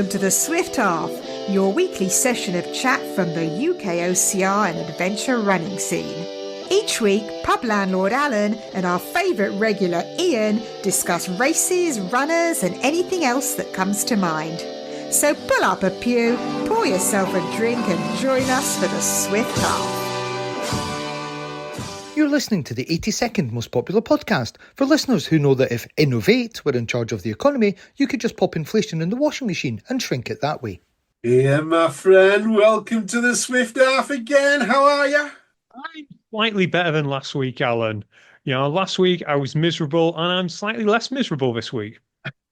welcome to the Swift Half, your weekly session of chat from the UK OCR and adventure running scene. Each week, pub landlord Alan and our favourite regular Ian discuss races, runners and anything else that comes to mind. So pull up a pew, pour yourself a drink and join us for the Swift Half. You're listening to the 82nd most popular podcast for listeners who know that if Innovate were in charge of the economy, you could just pop inflation in the washing machine and shrink it that way. Yeah, my friend, welcome to the Swift Half again. How are you? I'm slightly better than last week, Alan. You know, last week I was miserable and I'm slightly less miserable this week.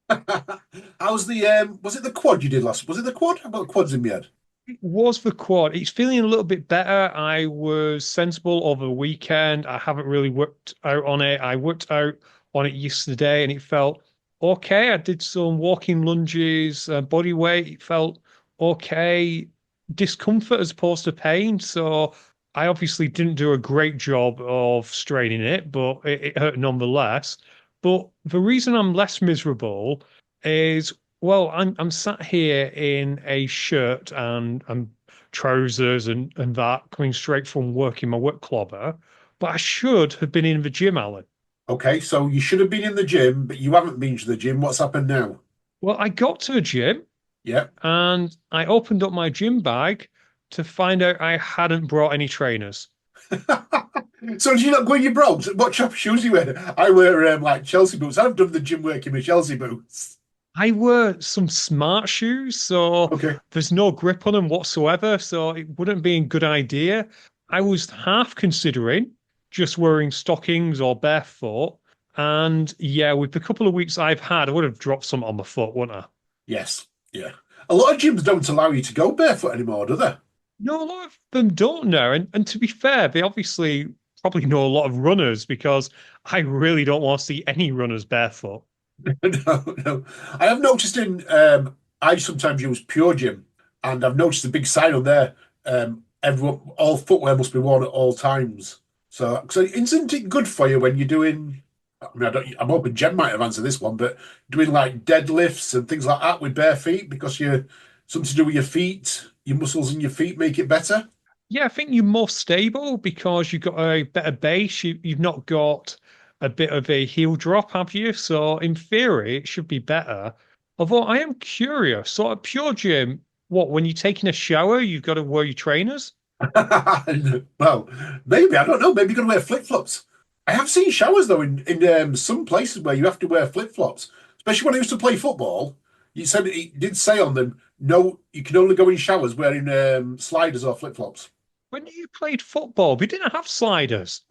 How's the, was it the quad you did last? Was it the quad? How about the quads in my head? It was the quad. It's feeling a little bit better. I was sensible over the weekend. I haven't really worked out on it. I worked out on it yesterday and it felt okay. I did some walking lunges, body weight. It felt okay. Discomfort as opposed to pain. So I obviously didn't do a great job of straining it, but it hurt nonetheless. But the reason I'm less miserable is, well, I'm sat here in a shirt and trousers and that coming straight from work in my work clobber, but I should have been in the gym, Alan. Okay, so you should have been in the gym, but you haven't been to the gym. What's happened now? Well, I got to the gym and I opened up my gym bag to find out I hadn't brought any trainers. So did you not go in your brogues? What type of shoes you wear? I wear like Chelsea boots. I've done the gym work in my Chelsea boots. I wear some smart shoes, so there's no grip on them whatsoever, so it wouldn't be a good idea. I was half considering just wearing stockings or barefoot, and yeah, with the couple of weeks I've had, I would have dropped some on my foot, wouldn't I? Yes, yeah. A lot of gyms don't allow you to go barefoot anymore, do they? No, a lot of them don't know, and to be fair, they obviously probably know a lot of runners because I really don't want to see any runners barefoot. No. I have noticed I sometimes use Pure Gym, and I've noticed a big sign on there. All footwear must be worn at all times. So isn't it good for you when you're doing? I mean, I'm hoping Jen might have answered this one, but doing like deadlifts and things like that with bare feet because you're something to do with your feet, your muscles in your feet make it better. Yeah, I think you're more stable because you've got a better base. You've not got a bit of a heel drop, have you? So in theory, it should be better. Although I am curious, so at Pure Gym, when you're taking a shower, you've got to wear your trainers? Well, maybe, I don't know. Maybe you're going to wear flip-flops. I have seen showers, though, in some places where you have to wear flip-flops. Especially when I used to play football, it did say on them, no, you can only go in showers wearing sliders or flip-flops. When you played football, we didn't have sliders.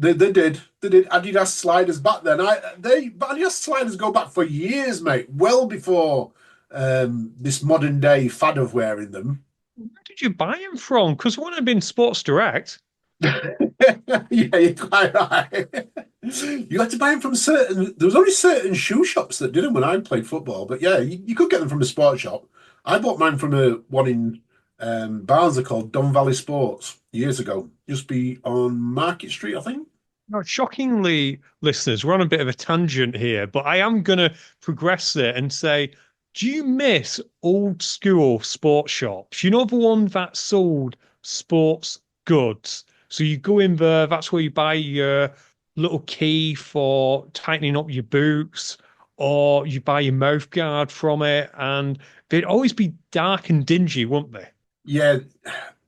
They did. Adidas sliders back then. But Adidas sliders go back for years, mate. Well before this modern day fad of wearing them. Where did you buy them from? Because it wouldn't have been Sports Direct. Yeah, you're quite right. You had to buy them from there was only certain shoe shops that did them when I played football. But yeah, you could get them from a sports shop. I bought mine from one in Barnsley called Don Valley Sports years ago. Used to be on Market Street, I think. Now, shockingly, listeners, we're on a bit of a tangent here, but I am going to progress it and say, do you miss old school sports shops? You know, the one that sold sports goods. So you go in there, that's where you buy your little key for tightening up your boots, or you buy your mouth guard from it, and they'd always be dark and dingy, wouldn't they? Yeah,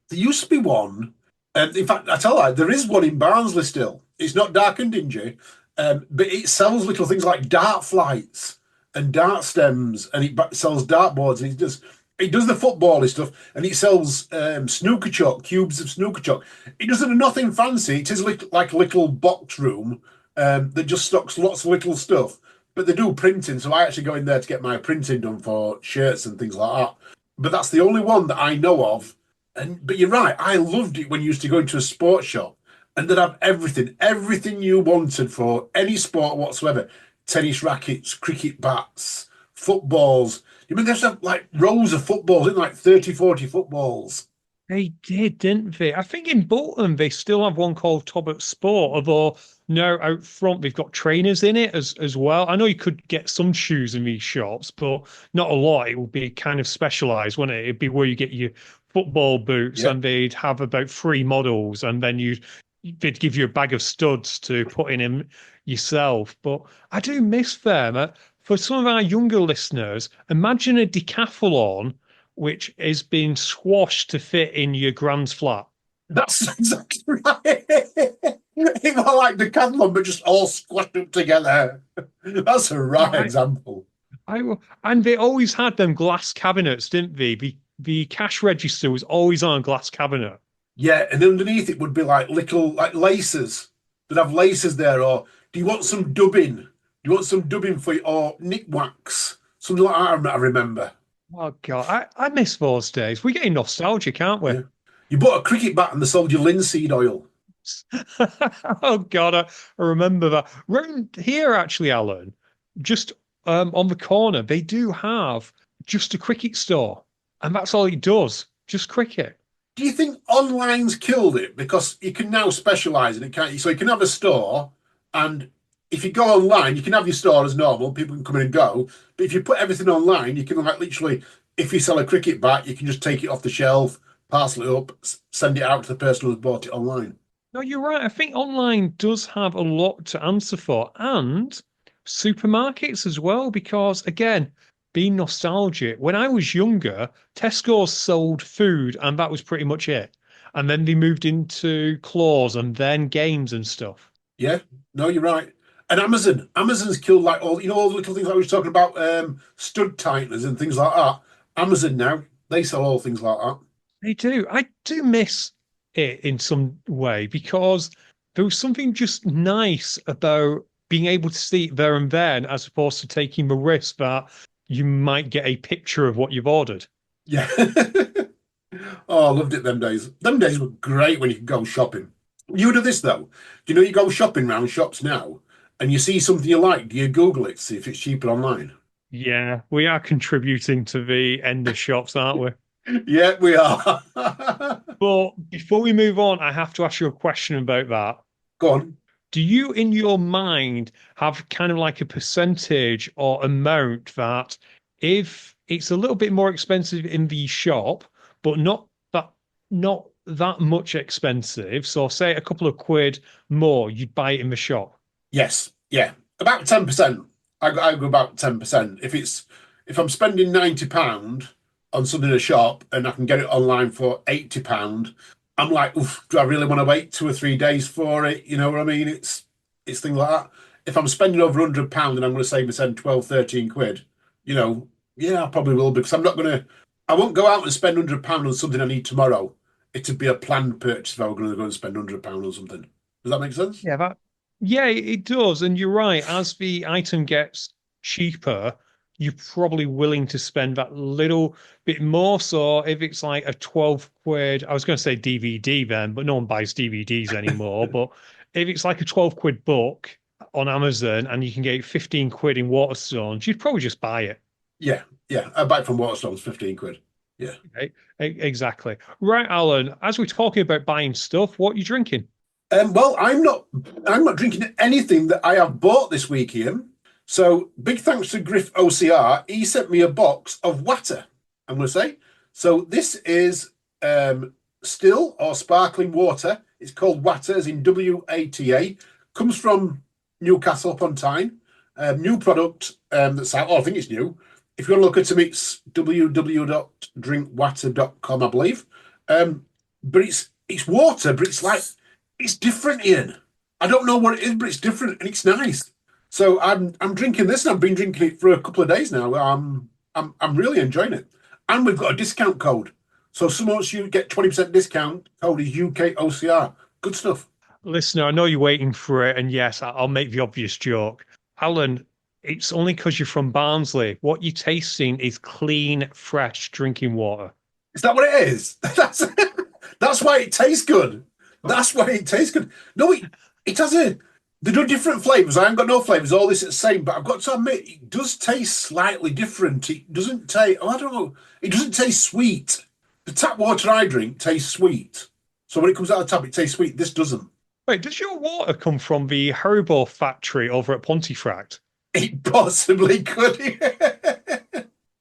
there used to be one. In fact, I tell you, there is one in Barnsley still. It's not dark and dingy, but it sells little things like dart flights and dart stems, and it sells dartboards, and it does the football-y stuff, and it sells snooker chalk, cubes of snooker chalk. It doesn't nothing fancy. It is like a little box room that just stocks lots of little stuff, but they do printing, so I actually go in there to get my printing done for shirts and things like that. But that's the only one that I know of. But you're right, I loved it when you used to go into a sports shop and they'd have everything you wanted for any sport whatsoever. Tennis rackets, cricket bats, footballs. You mean they used to have like rows of footballs, in like 30, 40 footballs. They did, didn't they? I think in Bolton they still have one called Tobit Sport, although no, out front they've got trainers in it as well. I know you could get some shoes in these shops, but not a lot. It would be kind of specialized, wouldn't it? It'd be where you get your football boots, Yeah. and they'd have about three models, and then they'd give you a bag of studs to put in them yourself. But I do miss them. For some of our younger listeners, imagine a decathlon which is being squashed to fit in your grand's flat. That's exactly right. It was like Decathlon, but just all squashed up together. That's a right I, example. and they always had them glass cabinets, didn't they? The cash register was always on a glass cabinet. Yeah, and underneath it would be like little like laces. They'd have laces there, or do you want some dubbing? Do you want some dubbing for you, or nick wax? Something like that I remember. Oh God, I miss those days. We're getting nostalgic, aren't we? Yeah. You bought a cricket bat and they sold you linseed oil. Oh God, I remember that. Round here, actually, Alan, just on the corner, they do have just a cricket store, and that's all it does, just cricket. Do you think online's killed it? Because you can now specialise in it, can't you? So you can have a store, and if you go online, you can have your store as normal. People can come in and go. But if you put everything online, you can like literally, if you sell a cricket bat, you can just take it off the shelf, parcel it up, send it out to the person who's bought it online. No, you're right. I think online does have a lot to answer for, and supermarkets as well, because again, being nostalgic, when I was younger, Tesco's sold food and that was pretty much it. And then they moved into claws and then games and stuff. Yeah, no, you're right. And Amazon's killed like all the little things I was talking about, stud tighteners and things like that. Amazon now, they sell all things like that. They do. I do miss it in some way because there was something just nice about being able to see it there and then, as opposed to taking the risk that you might get a picture of what you've ordered. Yeah. Oh, I loved it them days. Them days were great when you could go shopping. You do this though. Do you know you go shopping round shops now and you see something you like, do you Google it to see if it's cheaper online? Yeah, we are contributing to the end of shops, aren't we? Yeah, we are. But before we move on, I have to ask you a question about that. Go on. Do you, in your mind, have kind of like a percentage or amount that if it's a little bit more expensive in the shop, but not that much expensive, so say a couple of quid more, you'd buy it in the shop? Yes, yeah. About 10%. I go about 10%. If I'm spending £90 on something in a shop and I can get it online for £80, I'm like, oof, do I really want to wait 2 or 3 days for it? You know what I mean? It's things like that. If I'm spending over £100 and I'm going to save myself 12, 13 quid, yeah, I probably will because I won't go out and spend £100 on something I need tomorrow. It'd be a planned purchase if I were going to go and spend £100 on something. Does that make sense? Yeah, it does. And you're right. As the item gets cheaper, you're probably willing to spend that little bit more. So if it's like a 12 quid, I was going to say DVD then, but no one buys DVDs anymore. But if it's like a 12 quid book on Amazon and you can get 15 quid in Waterstones, you'd probably just buy it. Yeah, yeah. I buy it from Waterstones, 15 quid. Yeah. Exactly. Right, Alan, as we're talking about buying stuff, what are you drinking? Well, I'm not drinking anything that I have bought this week, Ian. So big thanks to Griff OCR. He sent me a box of water, I'm going to say. So this is still or sparkling water. It's called Water, as in WATA. Comes from Newcastle upon Tyne. New product that's out. Oh, I think it's new. If you want to look at them, it's www.drinkwater.com, I believe. But it's water, but it's different, Ian. I don't know what it is, but it's different and it's nice. So I'm drinking this, and I've been drinking it for a couple of days now. I'm really enjoying it, and we've got a discount code. So once you get 20% discount, code is UK OCR. Good stuff. Listener, I know you're waiting for it, and yes, I'll make the obvious joke. Alan, it's only because you're from Barnsley. What you're tasting is clean, fresh drinking water. Is that what it is? That's why it tastes good. That's why it tastes good. No, it has they do different flavours. I haven't got no flavours. All this is the same, but I've got to admit, it does taste slightly different. It doesn't taste, I don't know. It doesn't taste sweet. The tap water I drink tastes sweet. So when it comes out of the tap, it tastes sweet. This doesn't. Wait, does your water come from the Haribo factory over at Pontefract? It possibly could.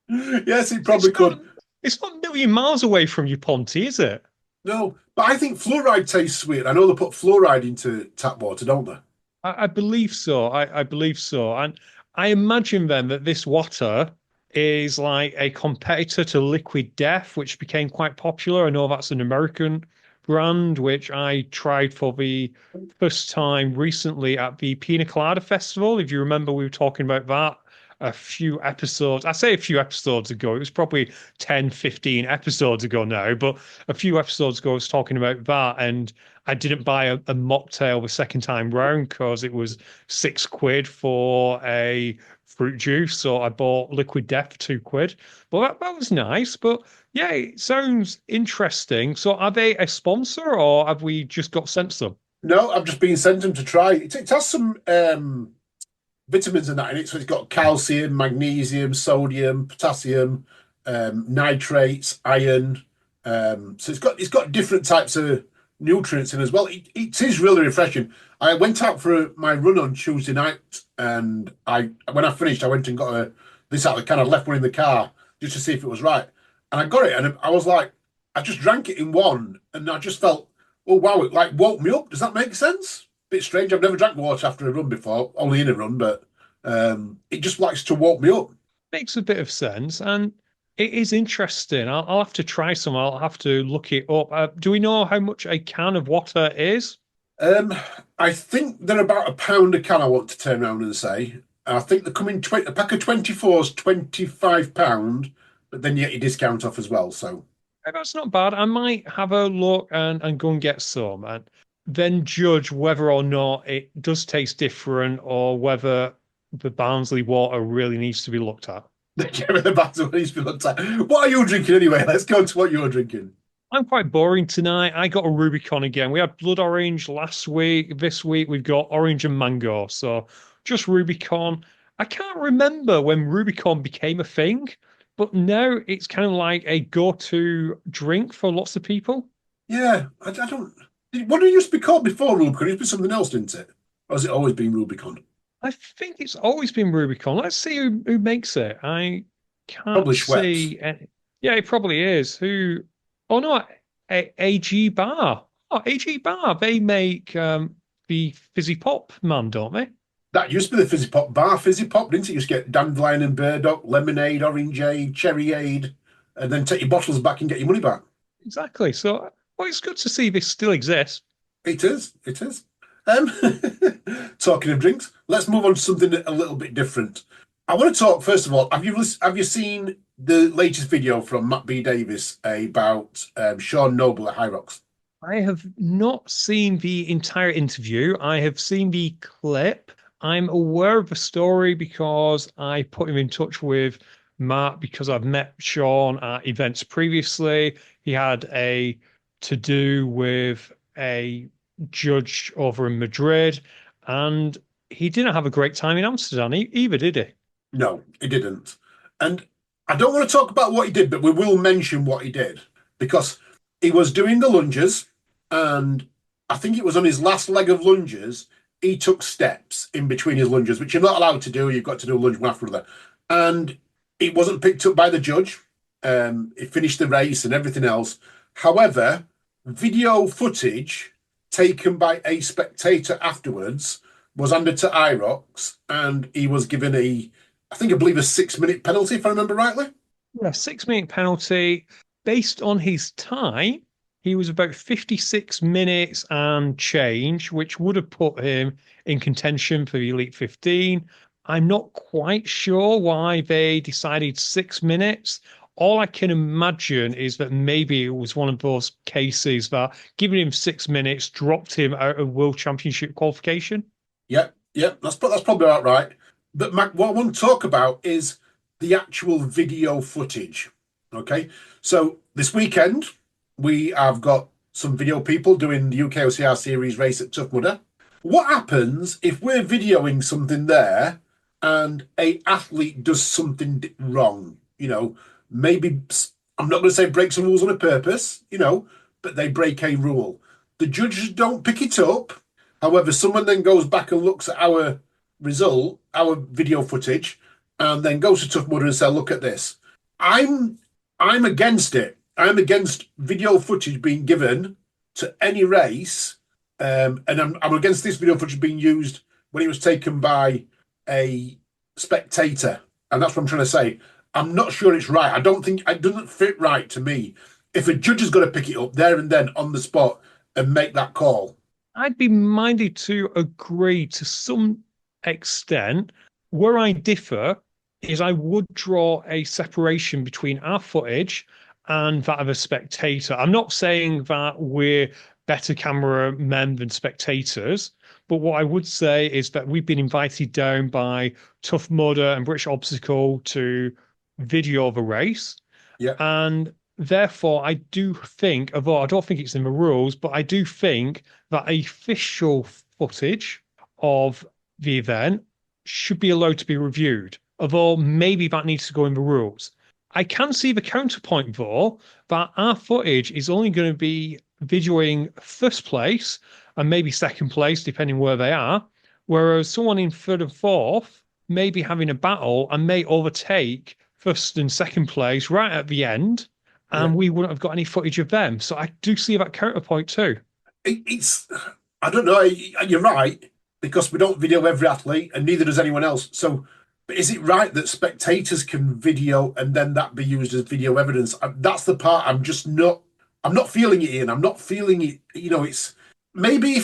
Yes, it probably It's could. not. It's not a million miles away from your Ponty, is it? No, but I think fluoride tastes sweet. I know they put fluoride into tap water, don't they? I believe so. I believe so. And I imagine then that this water is like a competitor to Liquid Death, which became quite popular. I know that's an American brand, which I tried for the first time recently at the Pina Colada Festival. If you remember, we were talking about that a few episodes. I say a few episodes ago. It was probably 10, 15 episodes ago now, but a few episodes ago, I was talking about that. And I didn't buy a mocktail the second time round because it was £6 for a fruit juice. So I bought Liquid Death for £2. Well, that was nice. But yeah, it sounds interesting. So are they a sponsor or have we just got sent some? No, I've just been sent them to try. It has some vitamins and that in it. So it's got calcium, magnesium, sodium, potassium, nitrates, iron. So it's got different types of nutrients in as well. It is really refreshing. I went out for my run on Tuesday night, and I when I finished, I went and got this out. I kind of left one in the car just to see if it was right, and I got it, and I was like, I just drank it in one, and I just felt, oh wow, it like woke me up. Does that make sense? Bit strange. I've never drank water after a run before, only in a run, but it just likes to woke me up. Makes a bit of sense. And it is interesting. I'll have to try some. I'll have to look it up. Do we know how much a can of water is? Um, I think they're about £1 a can. I want to turn around and say. I think they're coming. A pack of 24s, £25, but then you get your discount off as well. So That's not bad. I might have a look and go and get some and then judge whether or not it does taste different or whether the Barnsley water really needs to be looked at. get rid of the battle needs to be looked at. What are you drinking anyway? Let's go to what you're drinking. I'm quite boring tonight. I got a Rubicon again. We had blood orange last week. This week we've got orange and mango. So just Rubicon. I can't remember when Rubicon became a thing, but now it's kind of like a go-to drink for lots of people. Yeah, I don't. What did it used to be called before Rubicon? It used to be something else, didn't it? Or has it always been Rubicon? I think it's always been Rubicon. Let's see who makes it. I can't Probably Schweppes. see any. Yeah, it probably is. Who? Oh no, AG Bar. Oh, AG Bar. They make the fizzy pop man, don't they? That used to be the fizzy pop bar, fizzy pop, didn't it? You used to get dandelion and burdock, lemonade, orangeade, cherryade, and then take your bottles back and get your money back. Exactly. So, well, it's good to see this still exists. It is. It is. Um, Talking of drinks, let's move on to something a little bit different. I want to talk first of all. Have you seen the latest video from Matt B Davis about Sean Noble at High Rocks? I have not seen the entire interview. I have seen the clip. I'm aware of the story because I put him in touch with Matt because I've met Sean at events previously. He had a to do with a judge over in Madrid, and he didn't have a great time in Amsterdam either, did he? No, he didn't. And I don't want to talk about what he did, but we will mention what he did because he was doing the lunges, and I think it was on his last leg of lunges. He took steps in between his lunges, which you're not allowed to do. You've got to do a lunge one after another. And it wasn't picked up by the judge. He finished the race and everything else. However, video footage taken by a spectator afterwards was handed to IROX, and he was given I believe a 6-minute penalty, if I remember rightly. Yeah, 6 minute penalty based on his time. He was about 56 minutes and change, which would have put him in contention for the Elite 15. I'm not quite sure why they decided 6 minutes. All I can imagine is that maybe it was one of those cases that giving him 6 minutes dropped him out of World Championship qualification. Yep, yep, that's probably about right. But Mac, what I want to talk about is the actual video footage. Okay, so this weekend we have got some video people doing the UKOCR series race at Tough Mudder. What happens if we're videoing something there and a athlete does something wrong? Maybe I'm not going to say break some rules on a purpose, but they break a rule. The judges don't pick it up. However, someone then goes back and looks at our result, our video footage, and then goes to Tough Mudder and says, "Look at this." I'm against it. I'm against video footage being given to any race, and I'm against this video footage being used when it was taken by a spectator, and that's what I'm trying to say. I'm not sure it's right. I don't think it doesn't fit right to me. If a judge has got to pick it up there and then on the spot and make that call, I'd be minded to agree to some extent. Where I differ is I would draw a separation between our footage and that of a spectator. I'm not saying that we're better cameramen than spectators, but what I would say is that we've been invited down by Tough Mudder and British Obstacle to video the race. yeah, And therefore, I do think, although I don't think it's in the rules, but I do think that official footage of the event should be allowed to be reviewed, although maybe that needs to go in the rules. I can see the counterpoint, though, that our footage is only going to be videoing first place and maybe second place, depending where they are, whereas someone in third and fourth may be having a battle and may overtake first and second place right at the end, and yeah. we wouldn't have got any footage of them. So I do see that counterpoint too. It's I don't know. You're right, because we don't video every athlete, and neither does anyone else. So, but is it right that spectators can video and then that be used as video evidence? That's the part I'm just not. I'm not feeling it, Ian. I'm not feeling it. It's maybe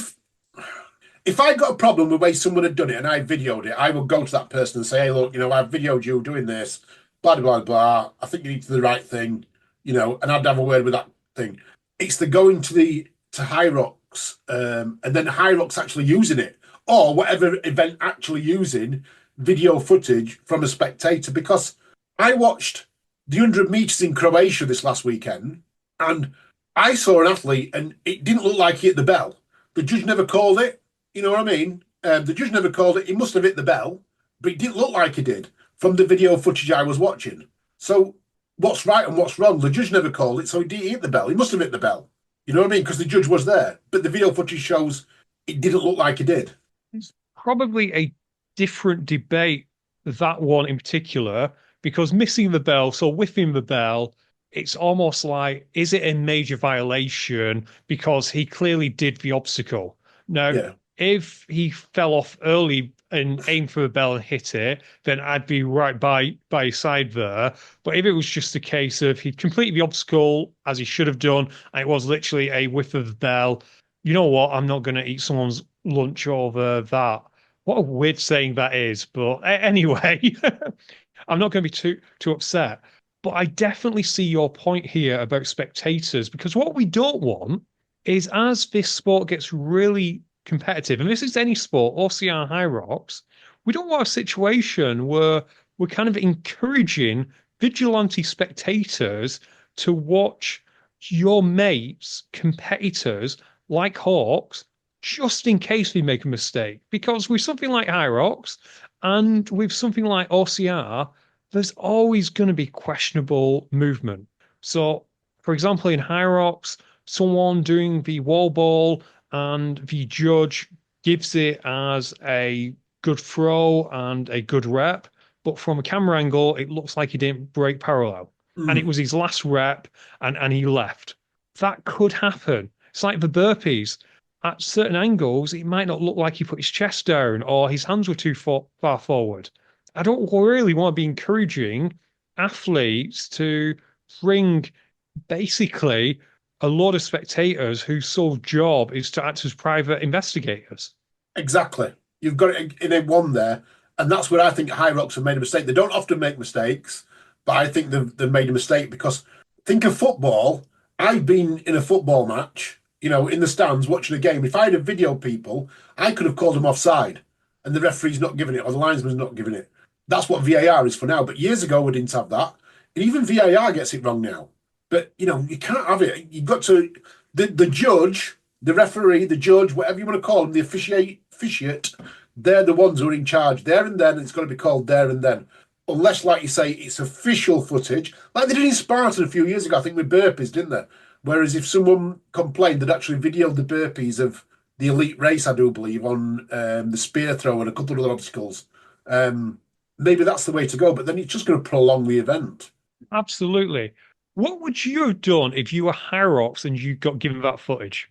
if I got a problem with the way someone had done it and I videoed it, I would go to that person and say, "Hey, look, I've videoed you doing this. Blah blah blah. I think you need to do the right thing." And I'd have a word with that thing. It's the going to High Rocks, and then High Rocks actually using it, or whatever event actually using video footage from a spectator. Because I watched the 100 meters in Croatia this last weekend, and I saw an athlete, and it didn't look like he hit the bell. The judge never called it. You know what I mean? The judge never called it. He must have hit the bell, but it didn't look like he did from the video footage I was watching. So what's right and what's wrong? The judge never called it, so he didn't hit the bell. He must have hit the bell. You know what I mean? Because the judge was there, but the video footage shows it didn't look like he did. It's probably a different debate, that one in particular, because missing the bell, so whiffing the bell, it's almost like, is it a major violation because he clearly did the obstacle? Now, Yeah. if he fell off early and aimed for the bell and hit it, then I'd be right by his side there. But if it was just a case of he completed the obstacle as he should have done, and it was literally a whiff of the bell, you know what? I'm not going to eat someone's lunch over that. What a weird saying that is. But anyway, I'm not going to be too upset. But I definitely see your point here about spectators, because what we don't want is, as this sport gets really competitive, and this is any sport, OCR High Rocks, we don't want a situation where we're kind of encouraging vigilante spectators to watch your mates, competitors like Hawks, just in case they make a mistake. Because with something like High Rocks and with something like OCR, there's always going to be questionable movement. So, for example, in High Rocks, someone doing the wall ball and the judge gives it as a good throw and a good rep, but from a camera angle, it looks like he didn't break parallel. And it was his last rep, and he left. That could happen. It's like the burpees. At certain angles, it might not look like he put his chest down or his hands were too far forward. I don't really want to be encouraging athletes to bring basically a lot of spectators whose sole job is to act as private investigators. Exactly. You've got it in a one there. And that's where I think High Rocks have made a mistake. They don't often make mistakes, but I think they've made a mistake because think of football. I've been in a football match, in the stands watching a game. If I had a video people, I could have called them offside and the referee's not giving it or the linesman's not giving it. That's what VAR is for now. But years ago, we didn't have that. And even VAR gets it wrong now. But, you can't have it. You've got to, the judge, the referee, the judge, whatever you want to call them, the officiate, they're the ones who are in charge there and then. It's got to be called there and then. unless, like you say, it's official footage, like they did in Spartan a few years ago, I think with burpees, didn't they? Whereas if someone complained, they'd actually videoed the burpees of the elite race, I do believe, on the spear throw and a couple of other obstacles. Um, Maybe that's the way to go, but then it's just going to prolong the event. Absolutely. What would you have done if you were Hyrox and you got given that footage?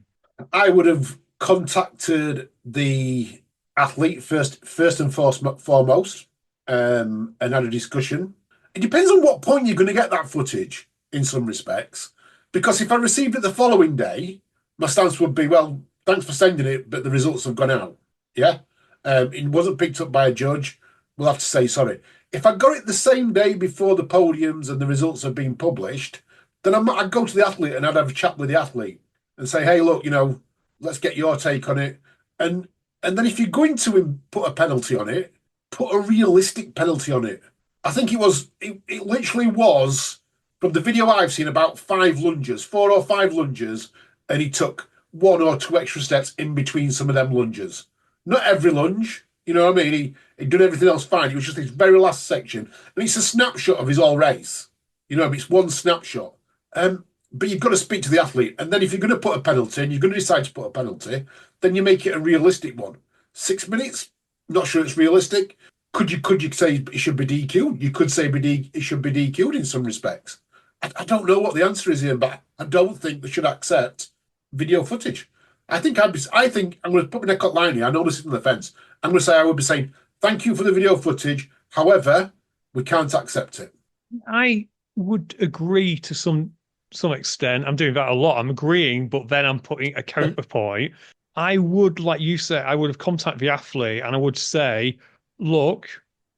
I would have contacted the athlete first and foremost, and had a discussion. It depends on what point you're going to get that footage in some respects. Because if I received it the following day, my stance would be, well, thanks for sending it, but the results have gone out. Yeah. It wasn't picked up by a judge. We'll have to say sorry. If I got it the same day before the podiums and the results have been published, then I'd go to the athlete and I'd have a chat with the athlete and say, hey, look, let's get your take on it. And then if you're going to put a penalty on it, put a realistic penalty on it. I think it literally was, from the video I've seen, about 5 lunges, 4 or 5 lunges, and he took 1 or 2 extra steps in between some of them lunges. Not every lunge, you know what I mean? He'd done everything else fine. It was just this very last section. And it's a snapshot of his whole race. It's one snapshot. But you've got to speak to the athlete. And then if you're going to put a penalty and you're going to decide to put a penalty, then you make it a realistic one. 6 minutes, not sure it's realistic. Could you say it should be DQ'd? You could say it should be DQ'd in some respects. I don't know what the answer is here, but I don't think they should accept video footage. I think I'm going to put my neck on line here. I know this is on the fence. I'm going to say I would be saying, thank you for the video footage. However, we can't accept it. I would agree to some extent. I'm doing that a lot. I'm agreeing, but then I'm putting a counterpoint. I would, like you said, I would have contacted the athlete and I would say, look,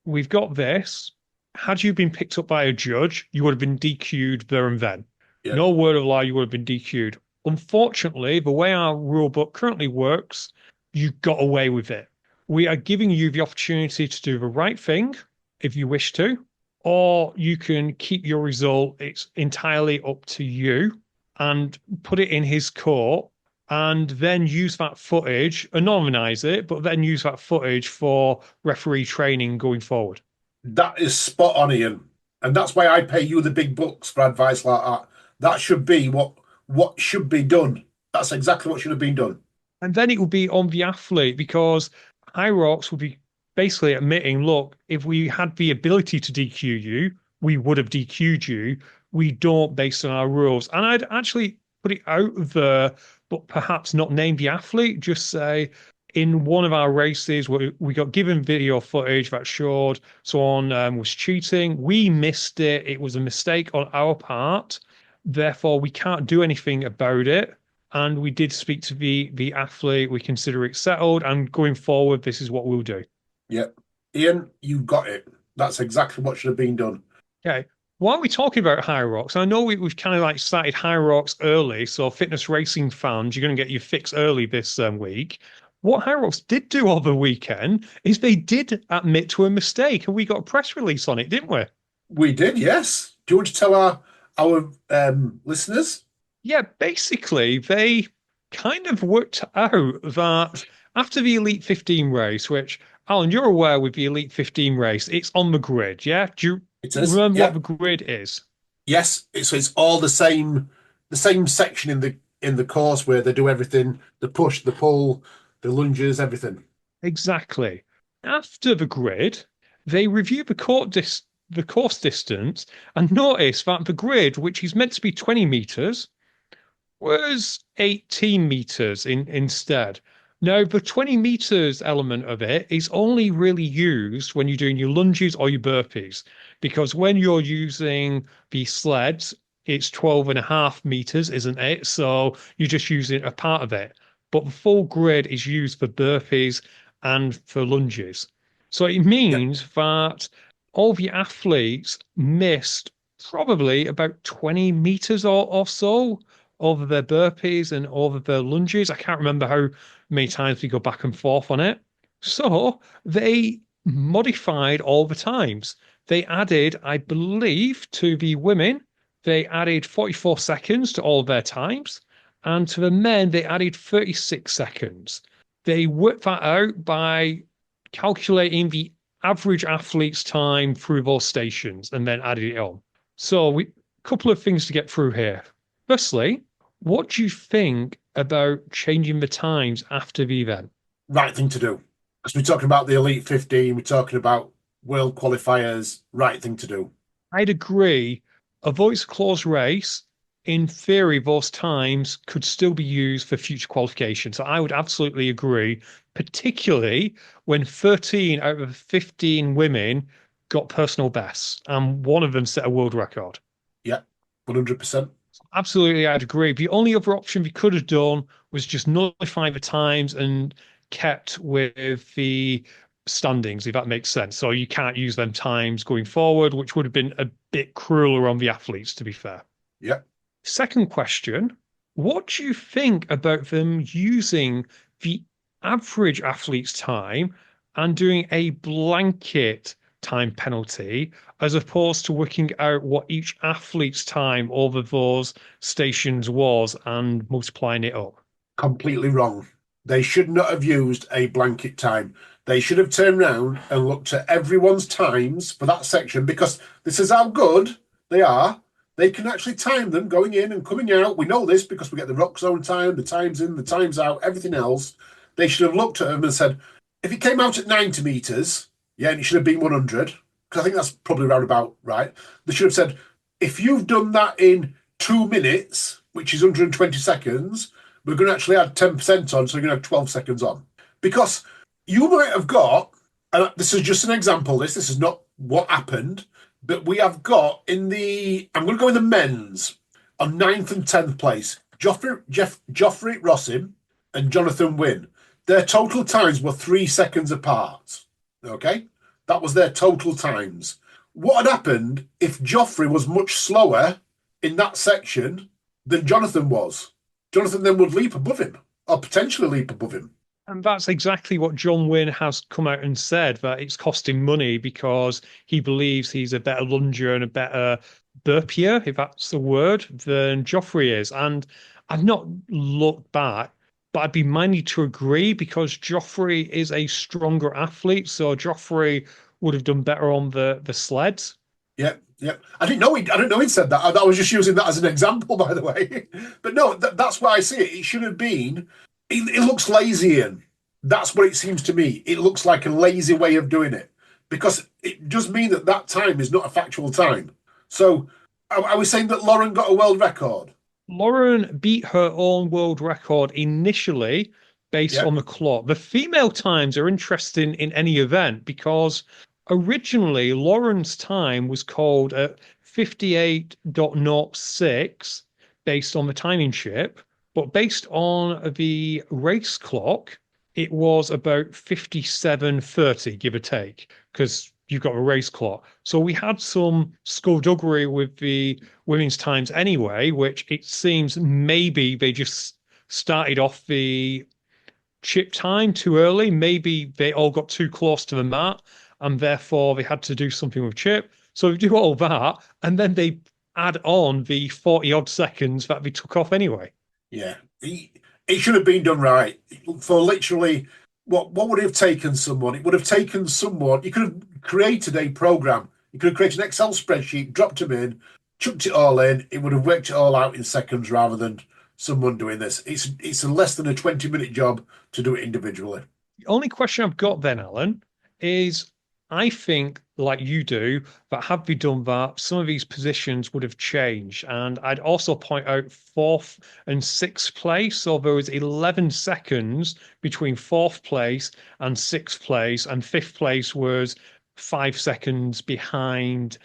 we've got this. Had you been picked up by a judge, you would have been DQ'd there and then. Yeah. No word of lie, you would have been DQ'd. Unfortunately, the way our rule book currently works, you got away with it. We are giving you the opportunity to do the right thing if you wish to, or you can keep your result. It's entirely up to you, and put it in his court and then use that footage, anonymize it, but then use that footage for referee training going forward. That is spot on, Ian. And that's why I pay you the big bucks for advice like that. That should be what should be done. That's exactly what should have been done. And then it will be on the athlete, because Hyrox will be basically admitting, look, if we had the ability to DQ you, we would have DQ'd you. We don't based on our rules. And I'd actually put it out there, but perhaps not name the athlete, just say, in one of our races, we got given video footage that showed someone was cheating. We missed it. It was a mistake on our part. Therefore, we can't do anything about it. And we did speak to the athlete. We consider it settled. And going forward, this is what we'll do. Yep. Ian, you got it. That's exactly what should have been done. Okay. Why are we talking about Hyrox? I know we've kind of like started Hyrox early. So fitness racing fans, you're going to get your fix early this week. What Hyrox did do over the weekend is they did admit to a mistake, and we got a press release on it, didn't we? We did, yes. Do you want to tell our listeners? Yeah, basically, they kind of worked out that after the Elite 15 race, which, Alan, you're aware with the Elite 15 race, it's on the grid, yeah? Do you remember what the grid is? Yes, it's all the same section in the course where they do everything, the push, the pull, the lunges, everything. Exactly. After the grid, they review the course distance and notice that the grid, which is meant to be 20 meters, was 18 meters instead. Now, the 20 meters element of it is only really used when you're doing your lunges or your burpees, because when you're using the sleds, it's 12.5 meters, isn't it? So you're just using a part of it. But the full grid is used for burpees and for lunges. So it means that all the athletes missed probably about 20 meters or so over their burpees and over their lunges. I can't remember how many times we go back and forth on it. So they modified all the times. They added, I believe, to the women, they added 44 seconds to all their times. And to the men, they added 36 seconds. They worked that out by calculating the average athlete's time through those stations and then added it on. So couple of things to get through here. Firstly, what do you think about changing the times after the event? Right thing to do. Because we're talking about the Elite 15, we're talking about world qualifiers, right thing to do. I'd agree. Although it's a close race, in theory, those times could still be used for future qualification. So I would absolutely agree, particularly when 13 out of 15 women got personal bests and one of them set a world record. Yeah, 100%. Absolutely, I'd agree. The only other option we could have done was just nullify the times and kept with the standings, if that makes sense. So you can't use them times going forward, which would have been a bit crueler on the athletes, to be fair. Yeah. Second question, what do you think about them using the average athlete's time and doing a blanket time penalty as opposed to working out what each athlete's time over those stations was and multiplying it up? Completely wrong. They should not have used a blanket time. They should have turned around and looked at everyone's times for that section, because this is how good they are. They can actually time them going in and coming out. We know this because we get the rock zone time, the times in, the times out, everything else. They should have looked at them and said, if it came out at 90 meters, yeah, and it should have been 100, because I think that's probably round about right. They should have said, if you've done that in 2 minutes, which is 120 seconds, we're going to actually add 10% on, so you're going to have 12 seconds on. Because you might have got, and this is just an example, this is not what happened, but we have got I'm going to go in the men's, on 9th and 10th place, Joffrey Rossim and Jonathan Wynne. Their total times were 3 seconds apart. Okay? That was their total times. What had happened if Joffrey was much slower in that section than Jonathan was? Jonathan then would leap above him, or potentially leap above him. And that's exactly what John Wynn has come out and said, that it's costing money because he believes he's a better lunger and a better burpier, if that's the word, than Joffrey is. And I've not looked back, but I'd be minded to agree because Joffrey is a stronger athlete. So Joffrey would have done better on the sleds. Yeah. I didn't know he'd said that. I was just using that as an example, by the way. But no, that's why I see it. It should have been. It looks lazy, Ian. That's what it seems to me. It looks like a lazy way of doing it, because it does mean that time is not a factual time. So I was saying that Lauren got a world record. Lauren beat her own world record initially based on the clock. The female times are interesting in any event because originally Lauren's time was called at 58.06 based on the timing chip, but based on the race clock, it was about 57.30, give or take, because you've got a race clock. So we had some skullduggery with the women's times anyway, which it seems maybe they just started off the chip time too early. Maybe they all got too close to the mat and therefore they had to do something with chip. So they do all that and then they add on the 40 odd seconds that they took off anyway. Yeah. It should have been done right. For literally, what would it have taken someone? It would have taken someone. You could have created a program. You could have created an Excel spreadsheet, dropped them in, chucked it all in. It would have worked it all out in seconds rather than someone doing this. It's a less than a 20-minute job to do it individually. The only question I've got then, Alan, is I think, like you do, that had we done that, some of these positions would have changed. And I'd also point out 4th and 6th place. So there was 11 seconds between 4th place and 6th place, and 5th place was 5 seconds behind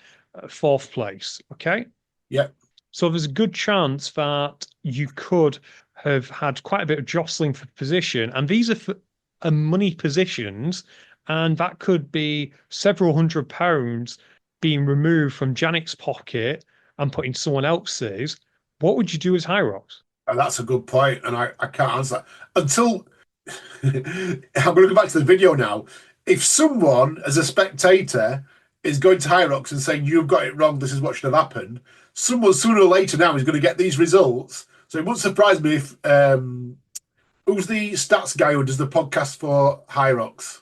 4th place. Okay. Yeah. So there's a good chance that you could have had quite a bit of jostling for position. And these are money positions. And that could be several £100 being removed from Janet's pocket and put in someone else's. What would you do as Hyrox? And that's a good point, and I can't answer that. Until I'm going to go back to the video now. If someone, as a spectator, is going to Hyrox and saying, you've got it wrong, this is what should have happened, someone sooner or later now is going to get these results. So it wouldn't surprise me if... who's the stats guy who does the podcast for Hyrox?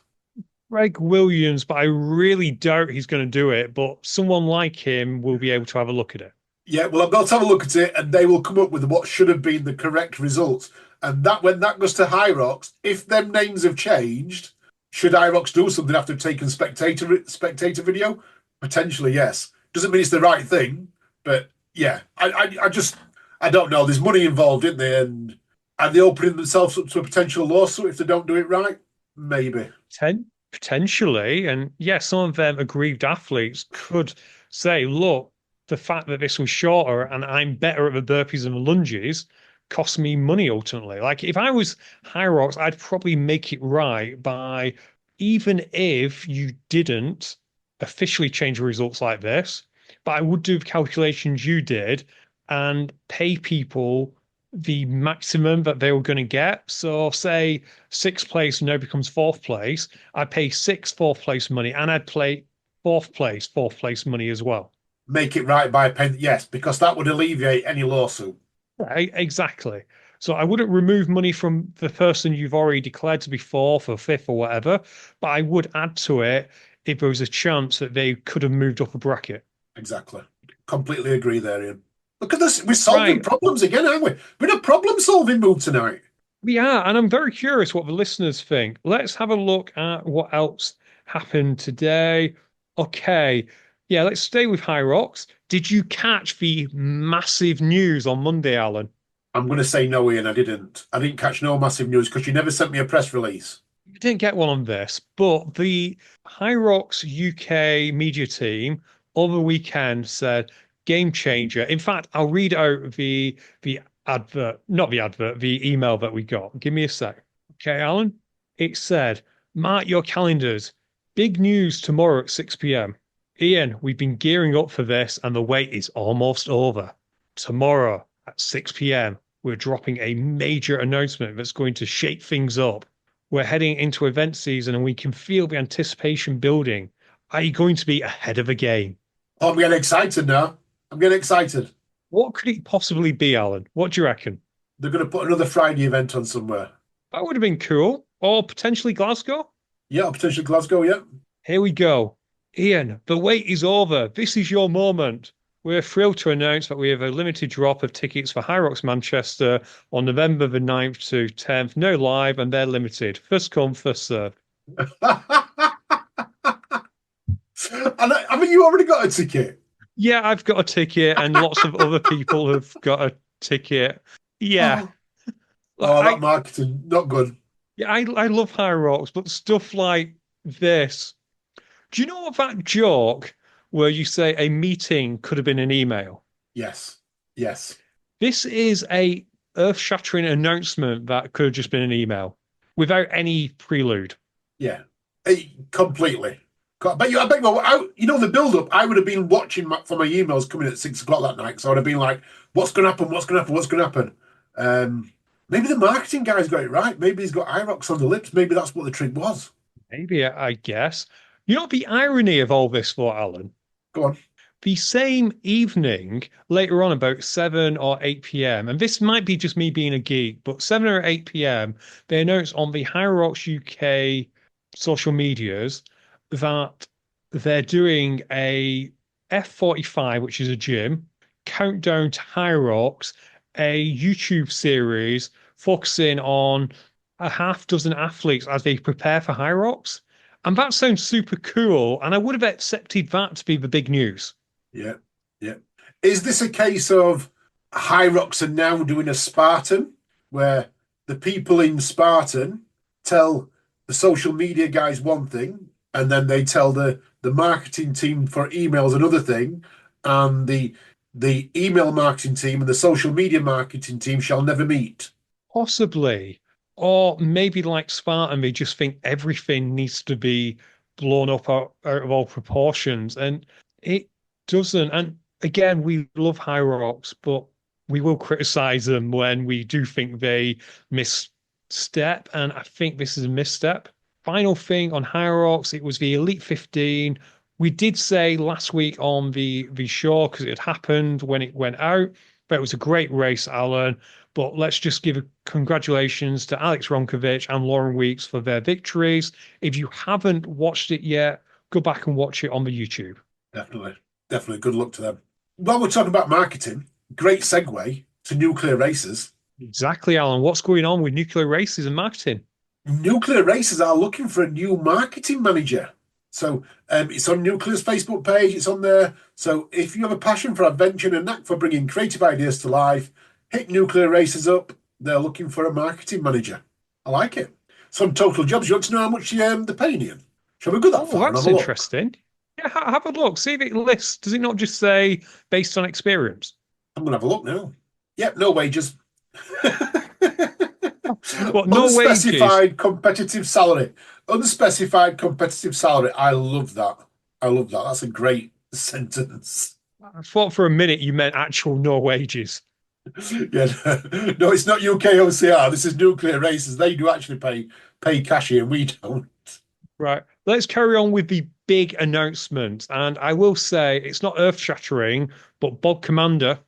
Greg Williams, but I really doubt he's going to do it. But someone like him will be able to have a look at it. Yeah, well, I'm going to have a look at it, and they will come up with what should have been the correct results. And that when that goes to Hyrox, if them names have changed, should Hyrox do something after taking spectator video? Potentially, yes. Doesn't mean it's the right thing, but yeah, I don't know. There's money involved, isn't there? And are they opening themselves up to a potential lawsuit if they don't do it right? Maybe. Potentially, and yes, some of them aggrieved athletes could say, look, the fact that this was shorter and I'm better at the burpees and the lunges cost me money ultimately. Like if I was High Rocks, I'd probably make it right by, even if you didn't officially change the results like this, but I would do the calculations you did and pay people the maximum that they were going to get. So say sixth place now becomes fourth place. I pay sixth, fourth place money, and I'd play fourth place money as well. Make it right by pen, yes, because that would alleviate any lawsuit. Right, exactly. So I wouldn't remove money from the person you've already declared to be fourth or fifth or whatever, but I would add to it if there was a chance that they could have moved up a bracket. Exactly. Completely agree there, Ian. Look at this. We're solving Right. problems again, aren't we? We're in a problem solving mood tonight. We are, and I'm very curious what the listeners think. Let's have a look at what else happened today. Okay. Yeah, let's stay with High Rocks. Did you catch the massive news on Monday, Alan? I'm going to say no, Ian. I didn't. I didn't catch no massive news because you never sent me a press release. We didn't get one on this, but the High Rocks UK media team over the weekend said game changer. In fact, I'll read out the advert, not the advert, the email that we got. Give me a sec. Okay, Alan. It said, mark your calendars. Big news tomorrow at 6 p.m. Ian, we've been gearing up for this and the wait is almost over. Tomorrow at 6 p.m., we're dropping a major announcement that's going to shake things up. We're heading into event season and we can feel the anticipation building. Are you going to be ahead of the game? Oh, I'm getting excited now. I'm getting excited. What could it possibly be, Alan? What do you reckon? They're going to put another Friday event on somewhere. That would have been cool. Or potentially Glasgow? Yeah, potentially Glasgow, yeah. Here we go. Ian, the wait is over. This is your moment. We're thrilled to announce that we have a limited drop of tickets for High Rocks Manchester on November the 9th to 10th. No live, and they're limited. First come, first serve. And haven't you already got a ticket? Yeah, I've got a ticket, and lots of other people have got a ticket. Yeah. Oh, that marketing, not good. Yeah, I love High Rocks, but stuff like this. Do you know what that joke where you say a meeting could have been an email? Yes. Yes. This is a earth-shattering announcement that could have just been an email without any prelude. Yeah. Completely. I bet you, the build-up, I would have been watching for my emails coming at 6 o'clock that night. So I would have been like, what's going to happen? What's going to happen? What's going to happen? Maybe the marketing guy's got it right. Maybe he's got IROX on the lips. Maybe that's what the trick was. Maybe, I guess. You know the irony of all this for Alan? Go on. The same evening, later on about 7 or 8 p.m., and this might be just me being a geek, but 7 or 8 p.m., they announced on the High Rocks UK social medias that they're doing a F45, which is a gym, countdown to High Rocks, a YouTube series focusing on a half dozen athletes as they prepare for High Rocks. And that sounds super cool. And I would have accepted that to be the big news. Yeah. Yeah. Is this a case of High Rocks are now doing a Spartan where the people in Spartan tell the social media guys one thing, and then they tell the marketing team for emails another thing, and the email marketing team and the social media marketing team shall never meet? Possibly. Or maybe like Spartan, they just think everything needs to be blown up out of all proportions. And it doesn't. And again, we love High Rocks, but we will criticize them when we do think they misstep. And I think this is a misstep. Final thing on High Rocks, it was the Elite 15. We did say last week on the show, because it had happened when it went out, but it was a great race, Alan. But let's just give a congratulations to Alex Ronkovich and Lauren Weeks for their victories. If you haven't watched it yet, go back and watch it on the YouTube. Definitely. Definitely. Good luck to them. While we're talking about marketing, great segue to nuclear racers. Exactly, Alan. What's going on with nuclear races and marketing? Nuclear racers are looking for a new marketing manager. So it's on Nuclear's Facebook page. It's on there. So if you have a passion for adventure and a knack for bringing creative ideas to life, hit Nuclear Racers up. They're looking for a marketing manager. I like it. Some total jobs. You want to know how much they're paying you? Shall we go that far? That's interesting. Yeah, have a look. See if it lists. Does it not just say based on experience? I'm going to have a look now. Yep, no wages. What, no Unspecified wages? competitive salary. Unspecified competitive salary. I love that. I love that. That's a great sentence. I thought for a minute you meant actual no wages. Yeah, no, it's not UKOCR. This is Nuclear Racers. They do actually pay cash here, and we don't. Right. Let's carry on with the big announcement. And I will say it's not earth-shattering, but Bog Commander.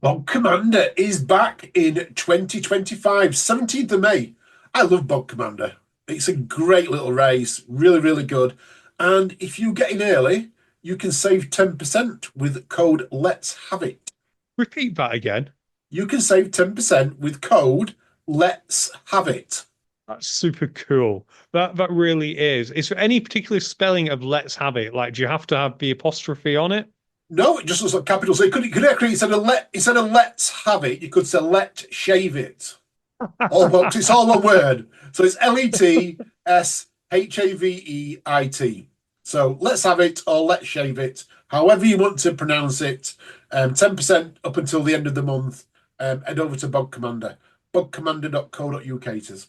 Bog Commander is back in 2025, 17th of May. I love Bog Commander. It's a great little race, really, really good. And if you get in early, you can save 10% with code Let's Have It. Repeat that again. You can save 10% with code Let's Have It. That's super cool. That really is. Is there any particular spelling of let's have it? Like, do you have to have the apostrophe on it? No, it just looks like capital. So you could actually instead of let's have it, you could say let shave it. It's all one word. So it's LETSHAVEIT. So let's have it or let's shave it, however you want to pronounce it. 10% up until the end of the month. Head over to Bog Commander, bogcommander.co.uk.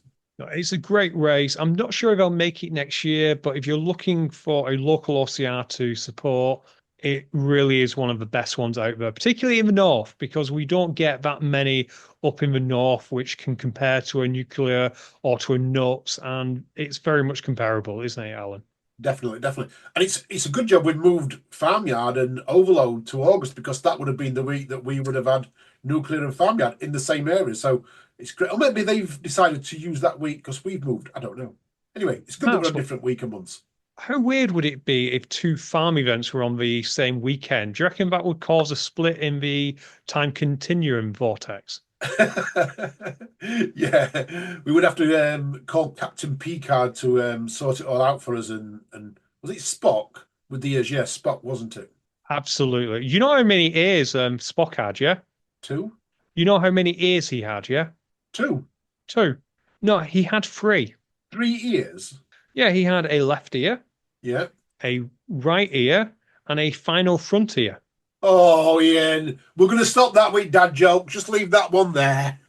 It's a great race. I'm not sure if I'll make it next year, but if you're looking for a local OCR to support, it really is one of the best ones out there, particularly in the north, because we don't get that many up in the north which can compare to a nuclear or to a nuts, and it's very much comparable, isn't it, Alan? Definitely. And it's a good job we'd moved Farmyard and Overload to August, because that would have been the week that we would have had Nuclear and Farmyard in the same area. So it's great. Or maybe they've decided to use that week because we've moved. I don't know. Anyway, it's good that we're on different week and months. How weird would it be if two farm events were on the same weekend? Do you reckon that would cause a split in the time continuum vortex? Yeah, we would have to call Captain Picard to sort it all out for us. And was it Spock with the ears? Yes, Spock, wasn't it? Absolutely. You know how many ears Spock had, yeah? 2? You know how many ears he had, yeah? 2? 2. No, he had 3. 3 ears? Yeah, he had a left ear, Yeah. a right ear, and a final front ear. Oh, Ian, we're going to stop that with dad jokes. Just leave that one there.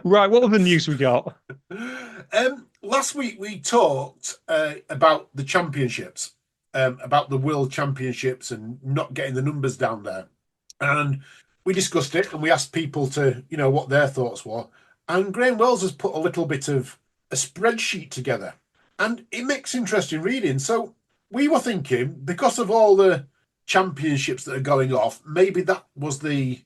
Right, what other news we got? Last week we talked about the championships, about the world championships and not getting the numbers down there. And we discussed it and we asked people to, what their thoughts were. And Graham Wells has put a little bit of a spreadsheet together. And it makes interesting reading. So we were thinking, because of all the championships that are going off, maybe that was the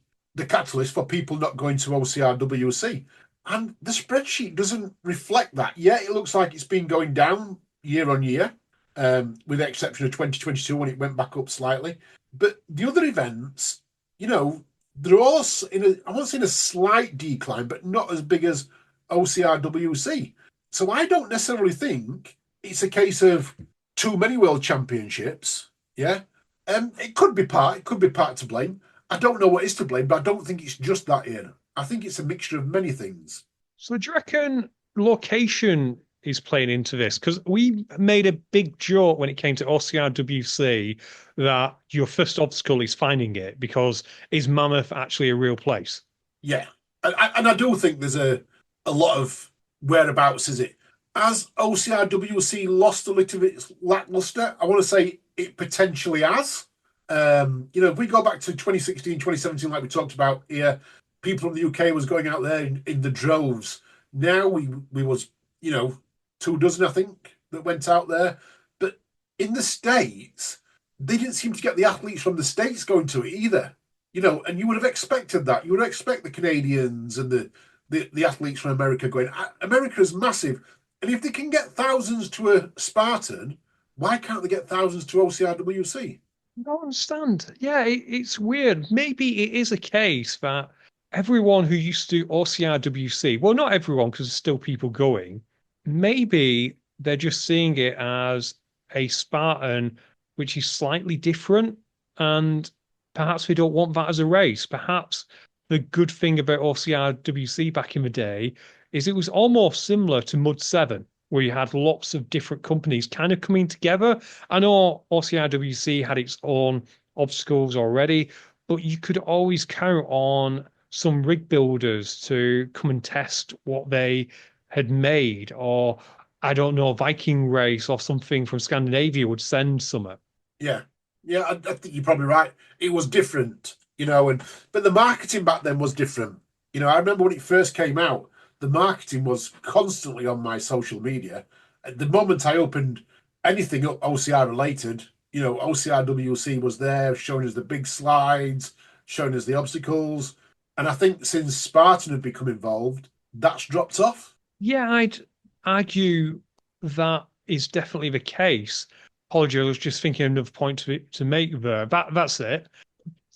catalyst for people not going to OCRWC. And the spreadsheet doesn't reflect that. Yeah, it looks like it's been going down year on year, with the exception of 2022 when it went back up slightly. But the other events, they're all I won't say in a slight decline, but not as big as OCRWC. So I don't necessarily think it's a case of too many world championships. Yeah. It could be part to blame. I don't know what is to blame, but I don't think it's just that, Ian. I think it's a mixture of many things. So do you reckon location is playing into this? Because we made a big joke when it came to OCRWC that your first obstacle is finding it, because is Mammoth actually a real place? Yeah. And I do think there's a lot of whereabouts, is it? Has OCRWC lost a little bit lackluster? I want to say it potentially has. If we go back to 2016, 2017, like we talked about here, people from the UK was going out there in the droves. Now we was, 24, I think, that went out there. But in the States, they didn't seem to get the athletes from the States going to it either. And you would have expected that. You would expect the Canadians and the athletes from America going, America is massive. And if they can get thousands to a Spartan, why can't they get thousands to OCRWC? I don't understand. Yeah, it's weird. Maybe it is a case that everyone who used to do OCRWC, well, not everyone, because there's still people going, maybe they're just seeing it as a Spartan, which is slightly different. And perhaps we don't want that as a race. Perhaps the good thing about OCRWC back in the day is it was almost similar to Mud 7, where you had lots of different companies kind of coming together. I know OCRWC had its own obstacles already, but you could always count on some rig builders to come and test what they had made, or I don't know, Viking race or something from Scandinavia would send some. Yeah. Yeah, I think you're probably right. It was different, and but the marketing back then was different. I remember when it first came out, the marketing was constantly on my social media. At the moment I opened anything up OCR related, OCRWC was there, showing us the big slides, showing us the obstacles. And I think since Spartan had become involved, that's dropped off. Yeah, I'd argue that is definitely the case. Apologies, I was just thinking of another point to make there. That's it.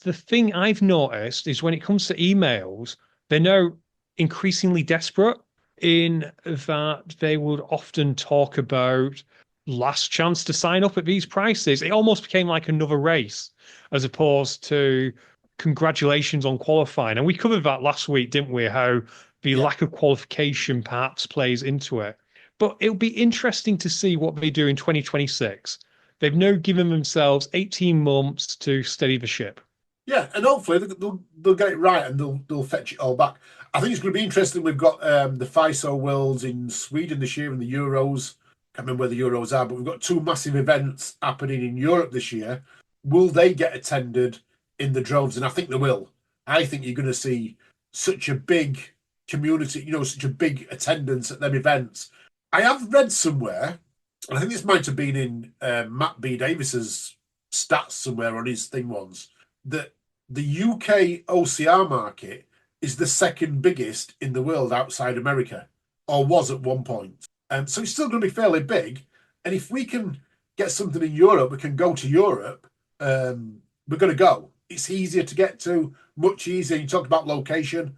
The thing I've noticed is when it comes to emails, they're now increasingly desperate in that they would often talk about last chance to sign up at these prices. It almost became like another race as opposed to congratulations on qualifying. And we covered that last week, didn't we? How the Yeah. lack of qualification perhaps plays into it. But it'll be interesting to see what they do in 2026. They've now given themselves 18 months to steady the ship. Yeah, and hopefully they'll get it right and they'll fetch it all back. I think it's going to be interesting. We've got the FISO Worlds in Sweden this year and the Euros. Can't remember where the Euros are, but we've got two massive events happening in Europe this year. Will they get attended in the droves? And I think they will. I think you're going to see such a big community, such a big attendance at them events. I have read somewhere, and I think this might have been in Matt B. Davis's stats somewhere on his thing once, that the UK OCR market is the second biggest in the world outside America, or was at one point. So it's still going to be fairly big. And if we can get something in Europe, we can go to Europe, we're going to go. It's easier to get to, much easier. You talk about location,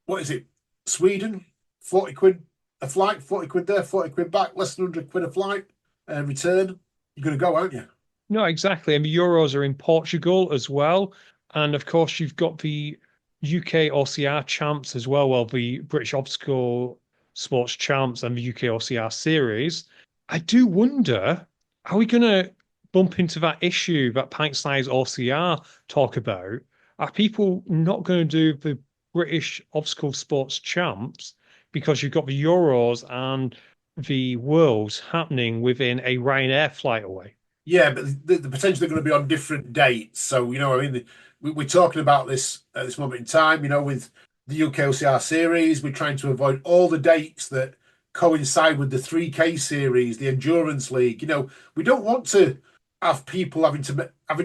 what is it? Sweden, 40 quid a flight, 40 quid there, 40 quid back, less than 100 quid a flight, return. You're going to go, aren't you? No, exactly. And the Euros are in Portugal as well. And of course, you've got the UK OCR champs as well. Well, the British Obstacle Sports champs and the UK OCR series. I do wonder, are we going to bump into that issue that pint size OCR talk about? Are people not going to do the British Obstacle Sports champs because you've got the Euros and the Worlds happening within a Ryanair flight away? Yeah, but the potentially going to be on different dates. So, I mean, we're talking about this at this moment in time, with the UK OCR series. We're trying to avoid all the dates that coincide with the 3K series, the Endurance League. We don't want to have people having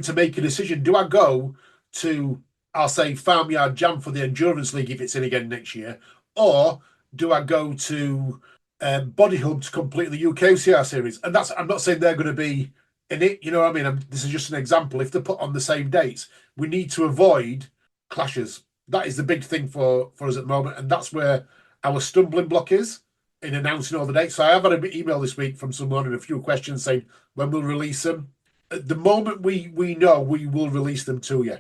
to make a decision. Do I go to, I'll say, Farmyard Jam for the Endurance League if it's in again next year, or do I go to Body Hub to complete the UK OCR series? And I'm not saying they're going to be in it, you know what I mean? This is just an example. If they're put on the same dates, we need to avoid clashes. That is the big thing for us at the moment, and that's where our stumbling block is in announcing all the dates. So I have had an email this week from someone and a few questions saying when we'll release them. At the moment we know, we will release them to you.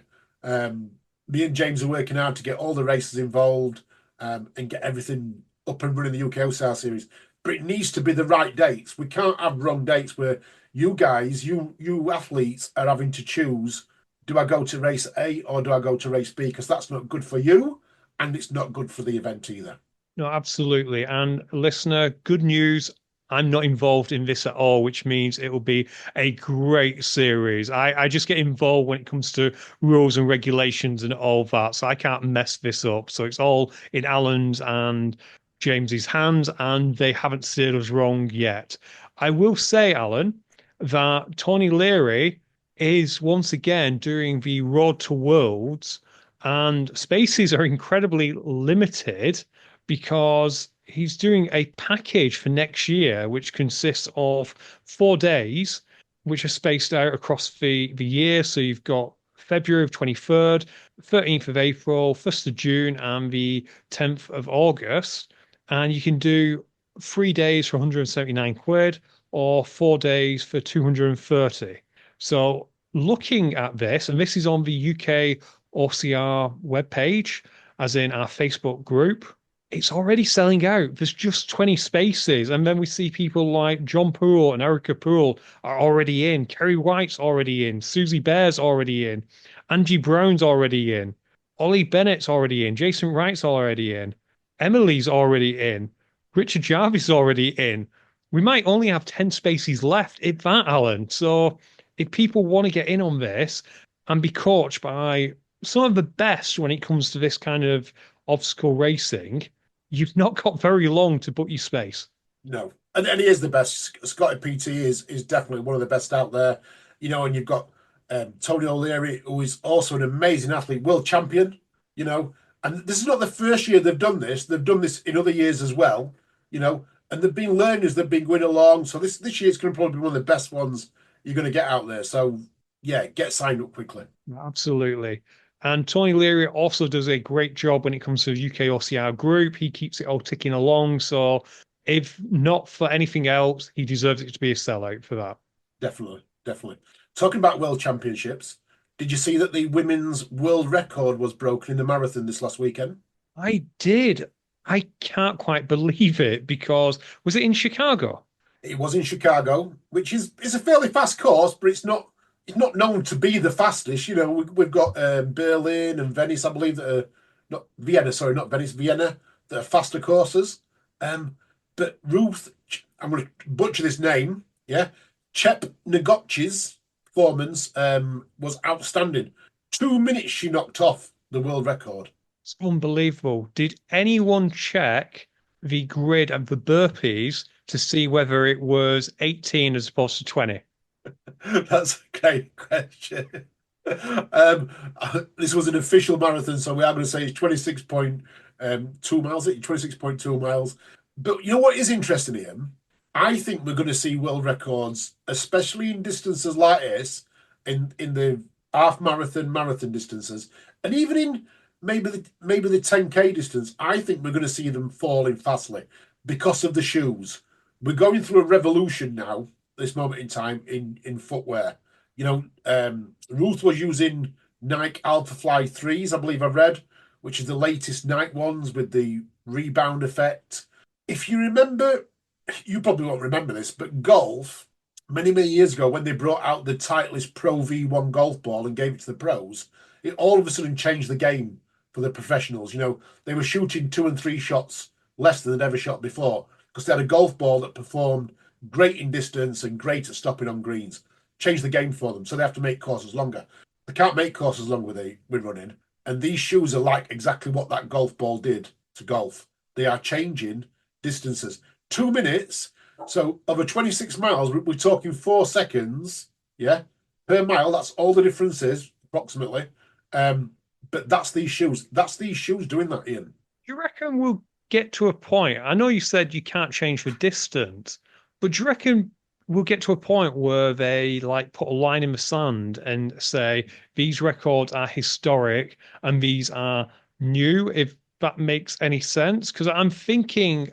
Me and James are working hard to get all the races involved and get everything up and running the UK OCR series. But it needs to be the right dates. We can't have wrong dates where you guys, you athletes are having to choose, do I go to race A or do I go to race B? Because that's not good for you and it's not good for the event either. No, absolutely. And listener, good news. I'm not involved in this at all, which means it will be a great series. I just get involved when it comes to rules and regulations and all that. So I can't mess this up. So it's all in Alan's and James's hands, and they haven't steered us wrong yet. I will say, Alan, that Tony Leary is once again doing the Road to Worlds, and spaces are incredibly limited because he's doing a package for next year, which consists of 4 days, which are spaced out across the year. So you've got February of 23rd, 13th of April, 1st of June, and the 10th of August. And you can do 3 days for 179 quid or 4 days for 230. So looking at this, and this is on the UK OCR webpage, as in our Facebook group, it's already selling out. There's just 20 spaces. And then we see people like John Poole and Erica Poole are already in. Kerry White's already in. Susie Bear's already in. Angie Brown's already in. Ollie Bennett's already in. Jason Wright's already in. Emily's already in. Richard Jarvis is already in. We might only have 10 spaces left, if that, Alan. So if people want to get in on this and be coached by some of the best when it comes to this kind of obstacle racing, you've not got very long to book your space. No, and he is the best. Scotty PT is definitely one of the best out there. And you've got Tony O'Leary, who is also an amazing athlete, world champion. And this is not the first year they've done this. They've done this in other years as well. And they've been learning as they've been going along. So this year is going to probably be one of the best ones you're going to get out there. So yeah, get signed up quickly. Absolutely. And Tony Leary also does a great job when it comes to the UK OCR group. He keeps it all ticking along. So if not for anything else, he deserves it to be a sellout for that. Definitely. Talking about world championships, did you see that the women's world record was broken in the marathon this last weekend? I did. I can't quite believe it because was it in Chicago? It was in Chicago, which is a fairly fast course, but it's not known to be the fastest. We've got Berlin and Venice, I believe, that are not Vienna. Sorry, not Venice, Vienna, that are faster courses. But Ruth, I'm going to butcher this name. Yeah, Chepnogotch's performance was outstanding. 2 minutes she knocked off the world record. It's unbelievable. Did anyone check the grid of the burpees to see whether it was 18 as opposed to 20? That's a great question. This was an official marathon, so we are going to say it's 26.2 miles. 26.2 miles. But you know what is interesting, Ian? I think we're going to see world records, especially in distances like this, in the half marathon distances, and even in maybe the 10K distance. I think we're going to see them falling fastly because of the shoes. We're going through a revolution now, this moment in time, in footwear. Ruth was using Nike Alpha Fly 3s, I believe I read, which is the latest Nike ones with the rebound effect. If you remember, you probably won't remember this, but golf, many, many years ago, when they brought out the Titleist Pro V1 golf ball and gave it to the pros, it all of a sudden changed the game for the professionals. They were shooting 2 and 3 shots less than they'd ever shot before because they had a golf ball that performed great in distance and great at stopping on greens. Changed the game for them, so they have to make courses longer. They can't make courses longer with running, and these shoes are like exactly what that golf ball did to golf. They are changing distances. 2 minutes, so over 26 miles, we're talking 4 seconds, yeah, per mile. That's all the difference is, approximately. But that's these shoes. That's these shoes doing that, Ian. Do you reckon we'll get to a point? I know you said you can't change the distance, but do you reckon we'll get to a point where they put a line in the sand and say these records are historic and these are new, if that makes any sense? Because I'm thinking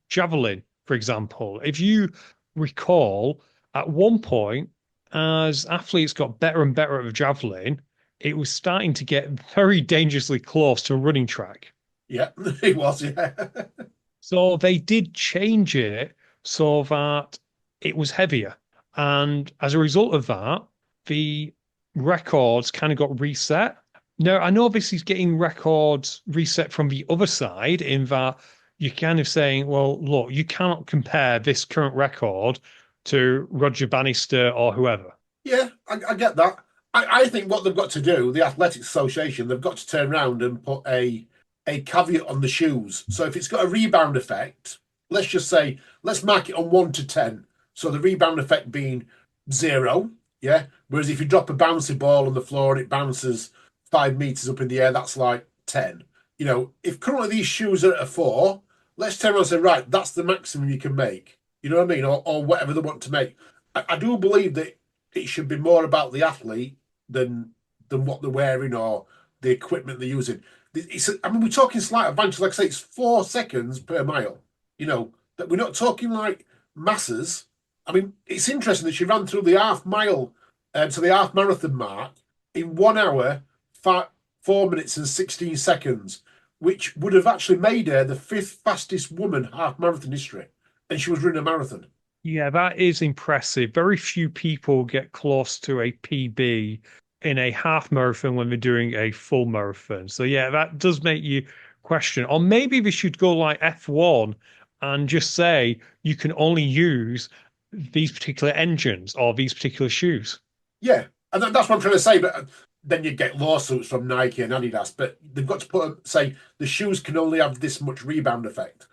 javelin, for example. If you recall, at one point, as athletes got better and better at the javelin, it was starting to get very dangerously close to a running track. Yeah, it was, yeah. So they did change it so that it was heavier. And as a result of that, the records kind of got reset. Now, I know this is getting records reset from the other side in that you're kind of saying, well, look, you cannot compare this current record to Roger Bannister or whoever. Yeah, I get that. I think what they've got to do, the Athletics Association, they've got to turn around and put a caveat on the shoes. So if it's got a rebound effect, let's just say, let's mark it on 1 to 10. So the rebound effect being 0, Yeah. Whereas if you drop a bouncy ball on the floor and it bounces 5 meters up in the air, that's like 10. If currently these shoes are at a 4, let's turn around and say, right, that's the maximum you can make. You know what I mean? Or whatever they want to make. I do believe that it should be more about the athlete than what they're wearing or the equipment they're using. We're talking slight advantage. Like I say, it's 4 seconds per mile. That we're not talking like masses. It's interesting that she ran through the half mile to the half marathon mark in 1 hour, 4 minutes and 16 seconds, which would have actually made her the 5th fastest woman half marathon history. And she was running a marathon. Yeah, that is impressive. Very few people get close to a PB in a half marathon when they're doing a full marathon. So yeah, that does make you question. Or maybe we should go like F1 and just say you can only use these particular engines or these particular shoes. Yeah, and that's what I'm trying to say. But then you get lawsuits from Nike and Adidas. But they've got to say the shoes can only have this much rebound effect.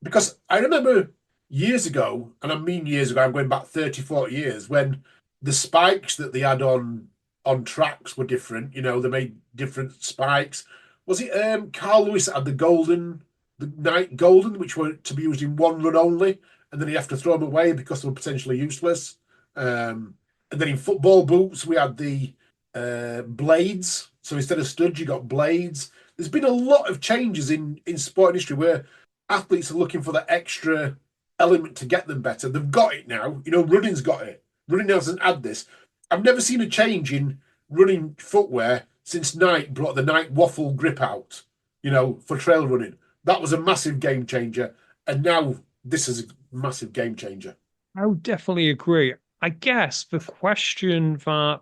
Because I remember years ago, and I mean years ago, I'm going back 30, 40 years, when the spikes that they had on tracks were different. They made different spikes. Was it Carl Lewis that had the Nike Golden, which were to be used in one run only, and then you have to throw them away because they were potentially useless. And then in football boots, we had the blades. So instead of studs, you got blades. There's been a lot of changes in sport industry where athletes are looking for that extra element to get them better. They've got it now. Running's got it. Running hasn't had this. I've never seen a change in running footwear since Nike brought the Nike waffle grip out, for trail running. That was a massive game changer. And now this is a massive game changer. I would definitely agree. I guess the question that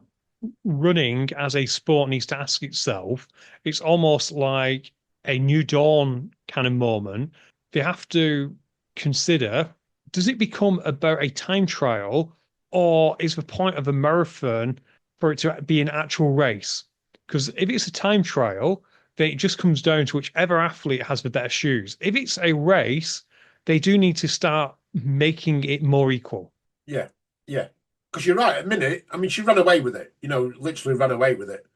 running as a sport needs to ask itself, it's almost like a new dawn kind of moment. They have to consider, does it become about a time trial, or is the point of a marathon for it to be an actual race? Because if it's a time trial, then it just comes down to whichever athlete has the better shoes. If it's a race, they do need to start making it more equal. Yeah, yeah. Because you're right. At a minute, she ran away with it. Literally ran away with it,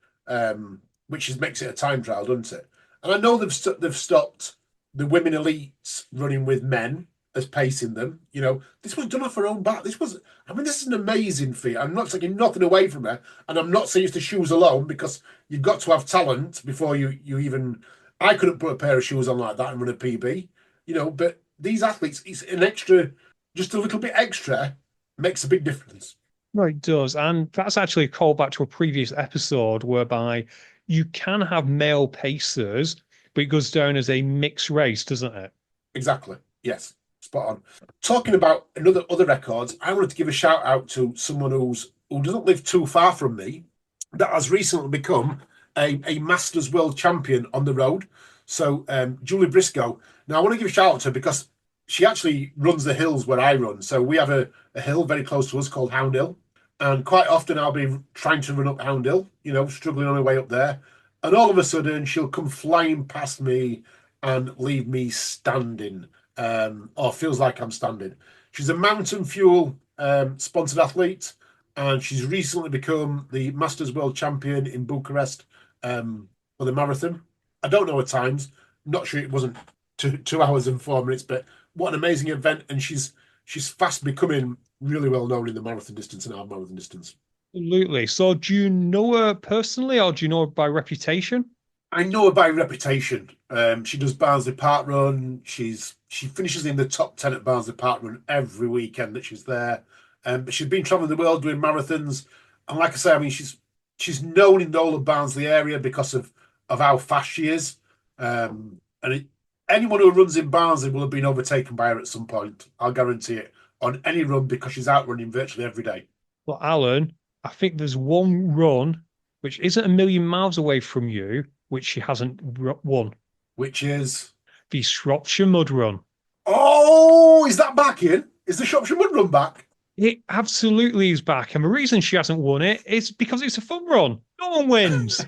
makes it a time trial, doesn't it? And I know they've stopped the women elites running with men as pacing them. This was done off her own back. This is an amazing feat. I'm not taking nothing away from her, and I'm not saying it's the shoes alone, because you've got to have talent before you even. I couldn't put a pair of shoes on like that and run a PB. But these athletes, it's an extra, just a little bit extra, makes a big difference. No, it does. And that's actually a callback to a previous episode whereby you can have male pacers, but it goes down as a mixed race, doesn't it? Exactly. Yes. Spot on. Talking about other records, I wanted to give a shout out to someone who doesn't live too far from me, that has recently become a Masters World Champion on the road. So Julie Briscoe. Now I want to give a shout out to her because she actually runs the hills where I run. So we have a hill very close to us called Hound Hill. And quite often I'll be trying to run up Hound Hill, struggling on my way up there. And all of a sudden she'll come flying past me and leave me standing, or feels like I'm standing. She's a Mountain Fuel sponsored athlete, and she's recently become the Masters World Champion in Bucharest for the marathon. I don't know her times. Not sure it wasn't 2 hours and 4 minutes, but what an amazing event. And she's fast becoming really well known in the marathon distance and half marathon distance. Absolutely. So do you know her personally, or do you know her by reputation? I know her by reputation. She does Barnsley Park Run. She finishes in the top 10 at Barnsley Park Run every weekend that she's there. But she's been traveling the world doing marathons. And like I say, she's known in the whole of Barnsley area because of how fast she is. Anyone who runs in Barnsley will have been overtaken by her at some point. I'll guarantee it, on any run, because she's out running virtually every day. Well, Alan, I think there's one run which isn't a million miles away from you, which she hasn't won. Which is? The Shropshire Mud Run. Oh, is that back in? Is the Shropshire Mud Run back? It absolutely is back. And the reason she hasn't won it is because it's a fun run. No one wins.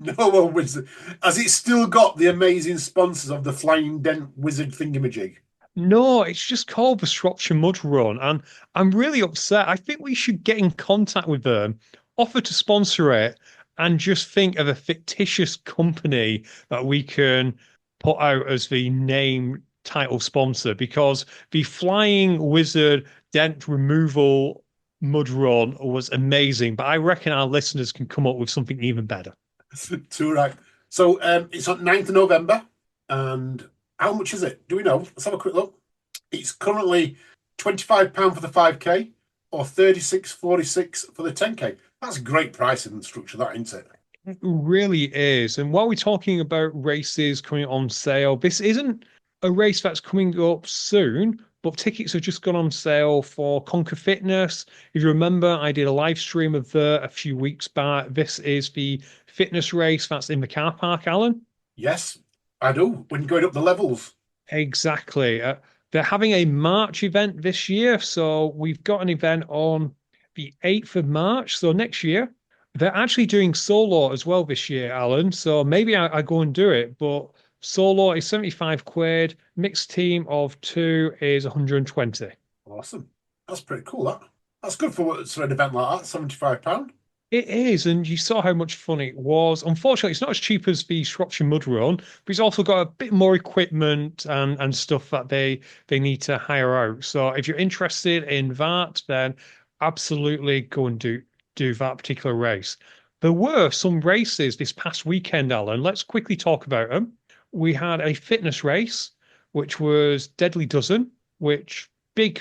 No one wins. Has it still got the amazing sponsors of the Flying Dent Wizard thingamajig? No, it's just called the Shropshire Mud Run, and I'm really upset. I think we should get in contact with them, offer to sponsor it, and just think of a fictitious company that we can put out as the name title sponsor because the Flying Wizard Dent Removal Mud Run was amazing, but I reckon our listeners can come up with something even better. Too right. So it's on 9th of November. And how much is it? Do we know? Let's have a quick look. It's currently £25 for the 5K or 36.46 for the 10K. That's great pricing and structure, that, isn't it? It really is. And while we're talking about races coming on sale, this isn't a race that's coming up soon, but tickets have just gone on sale for Conquer Fitness. If you remember, I did a live stream of a few weeks back. This is the fitness race that's in the car park, Alan. Yes, I do. When you're going up the levels. Exactly. They're having a March event this year. So we've got an event on the 8th of March. So next year, they're actually doing solo as well this year, Alan. So maybe I go and do it. But solo is 75 quid. Mixed team of two is 120. Awesome. That's pretty cool, that. That's good for an event like that, £75. It is, and you saw how much fun it was. Unfortunately, it's not as cheap as the Shropshire Mud Run, but it's also got a bit more equipment and stuff that they need to hire out. So if you're interested in that, then absolutely go and do that particular race. There were some races this past weekend, Alan. Let's quickly talk about them. We had a fitness race, which was Deadly Dozen, which big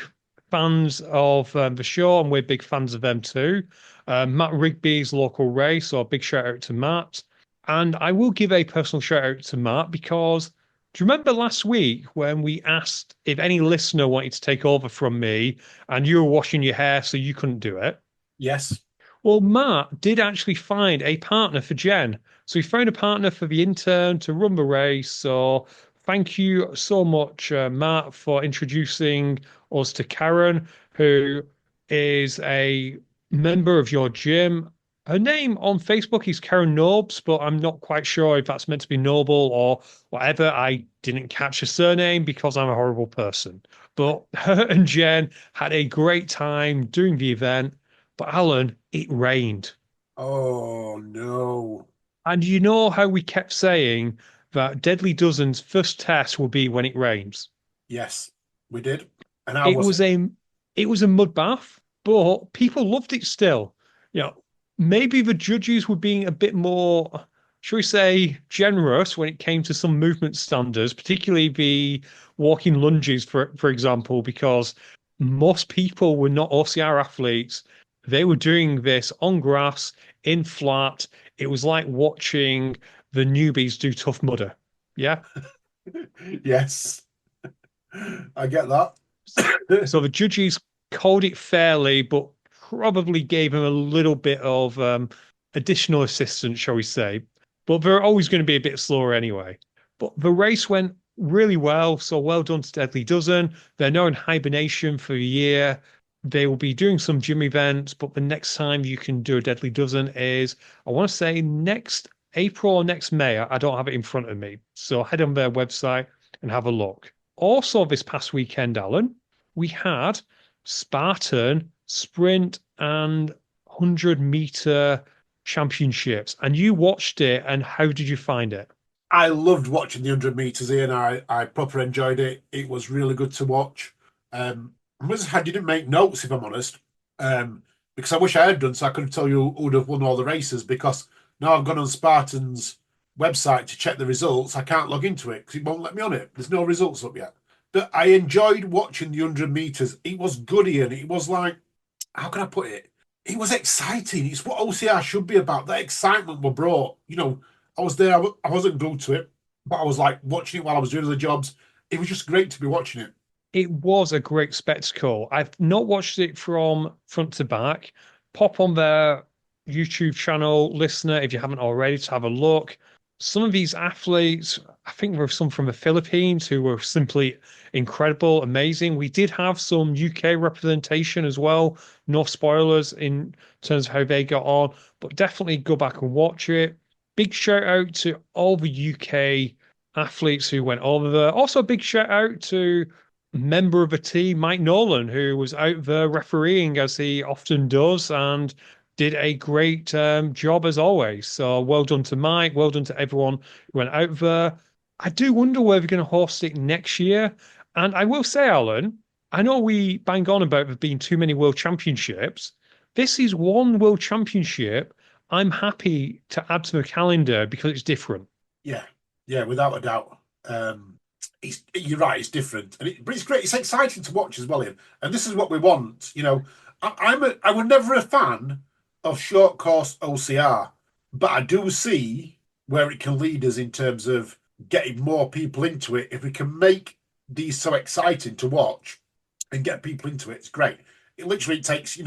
fans of the show, and we're big fans of them too. Matt Rigby's local race, so a big shout out to Matt. And I will give a personal shout out to Matt because do you remember last week when we asked if any listener wanted to take over from me and you were washing your hair so you couldn't do it? Yes. Well, Matt did actually find a partner for Jen. So he found a partner for the intern to run the race. So thank you so much, Matt, for introducing us to Karen, who is a member of your gym. Her name on Facebook is Karen Nobes, but I'm not quite sure if that's meant to be Noble or whatever. I didn't catch her surname because I'm a horrible person. But her and Jen had a great time doing the event. But Alan, it rained. Oh, no. And you know how we kept saying that Deadly Dozen's first test will be when it rains. Yes, we did. And how It was was it? a mud bath, but people loved it still. You know, maybe the judges were being a bit more, shall we say, generous when it came to some movement standards, particularly the walking lunges, for example, because most people were not OCR athletes. They were doing this on grass, in flat. It was like watching the newbies do Tough Mudder. Yeah. Yes, I get that. So the judges called it fairly, but probably gave him a little bit of additional assistance, shall we say. But they're always going to be a bit slower anyway. But the race went really well. So well done to Deadly Dozen. They're now in hibernation for a year. They will be doing some gym events, but the next time you can do a Deadly Dozen is, I want to say, next April or next May. I don't have it in front of me. So head on their website and have a look. Also, this past weekend, Alan, we had Spartan sprint and 100-meter championships, and you watched it. And how did you find it? I loved watching the 100 metres, Ian. I proper enjoyed it. It was really good to watch. I didn't make notes, if I'm honest, because I wish I had done, so I could tell you who would have won all the races. Because now I've gone on Spartan's website to check the results, I can't log into it because it won't let me on it. There's no results up yet. But I enjoyed watching the 100 metres. It was good, Ian. It was like, how can I put it? It was exciting. It's what OCR should be about. That excitement were brought. I was there. I wasn't glued to it, but I was like watching it while I was doing the jobs. It was just great to be watching it. It was a great spectacle. I've not watched it from front to back. Pop on their YouTube channel, listener, if you haven't already, to have a look. Some of these athletes, I think there were some from the Philippines who were simply incredible, amazing. We did have some UK representation as well. No spoilers in terms of how they got on, but definitely go back and watch it. Big shout out to all the UK athletes who went over there. Also, a big shout out to member of a team, Mike Nolan, who was out there refereeing as he often does and did a great job as always. So well done to Mike. Well done to everyone who went out there. I do wonder where we're going to host it next year. And I will say, Alan, I know we bang on about there being too many world championships. This is one world championship I'm happy to add to the calendar because it's different. Yeah, yeah, without a doubt. You're right, it's different, but it's great. It's exciting to watch as well, Ian. And this is what we want. I was never a fan of short course OCR, but I do see where it can lead us in terms of getting more people into it. If we can make these so exciting to watch and get people into it, it's great. It literally takes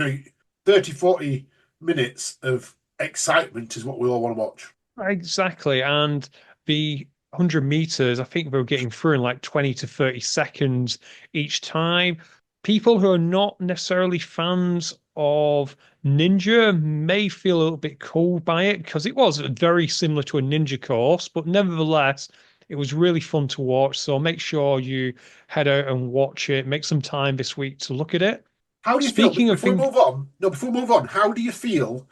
30, 40 minutes of excitement is what we all want to watch. Exactly. And the 100 meters, I think we were getting through in like 20 to 30 seconds each time. People who are not necessarily fans of Ninja may feel a little bit cool by it because it was very similar to a Ninja course, but nevertheless, it was really fun to watch. So make sure you head out and watch it. Make some time this week to look at it. How do you feel Speaking of before we things, move on? No, before we move on, how do you feel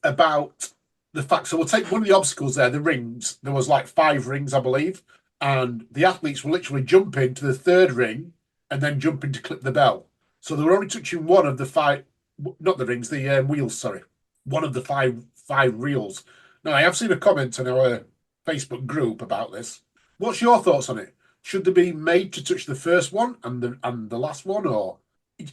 about the fact? So we'll take one of the obstacles there, the rings. There was like 5 rings, I believe, and the athletes will literally jump into the third ring and then jump in to clip the bell. So they were only touching one of the 5, not the rings, the wheels. Sorry, one of the five reels. Now I have seen a comment on our Facebook group about this. What's your thoughts on it? Should they be made to touch the first one and the last one, or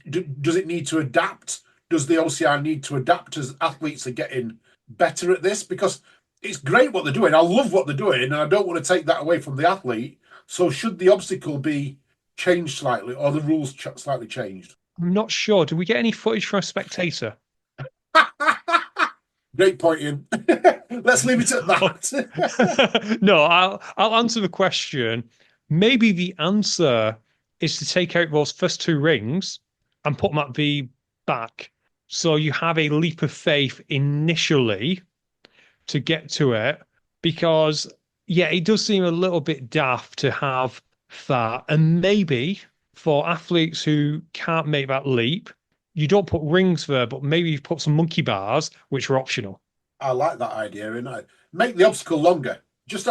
does it need to adapt? Does the OCR need to adapt as athletes are getting better at this? Because it's great what they're doing. I love what they're doing, and I don't want to take that away from the athlete. So should the obstacle be changed slightly, or the rules slightly changed? I'm not sure. Do we get any footage from a spectator? Great point, Ian. Let's leave it at that. No, I'll answer the question. Maybe the answer is to take out those first 2 rings and put them at the back. So you have a leap of faith initially to get to it. Because, yeah, it does seem a little bit daft to have that. And maybe for athletes who can't make that leap, you don't put rings there, but maybe you put some monkey bars, which are optional. I like that idea, and I make the obstacle longer.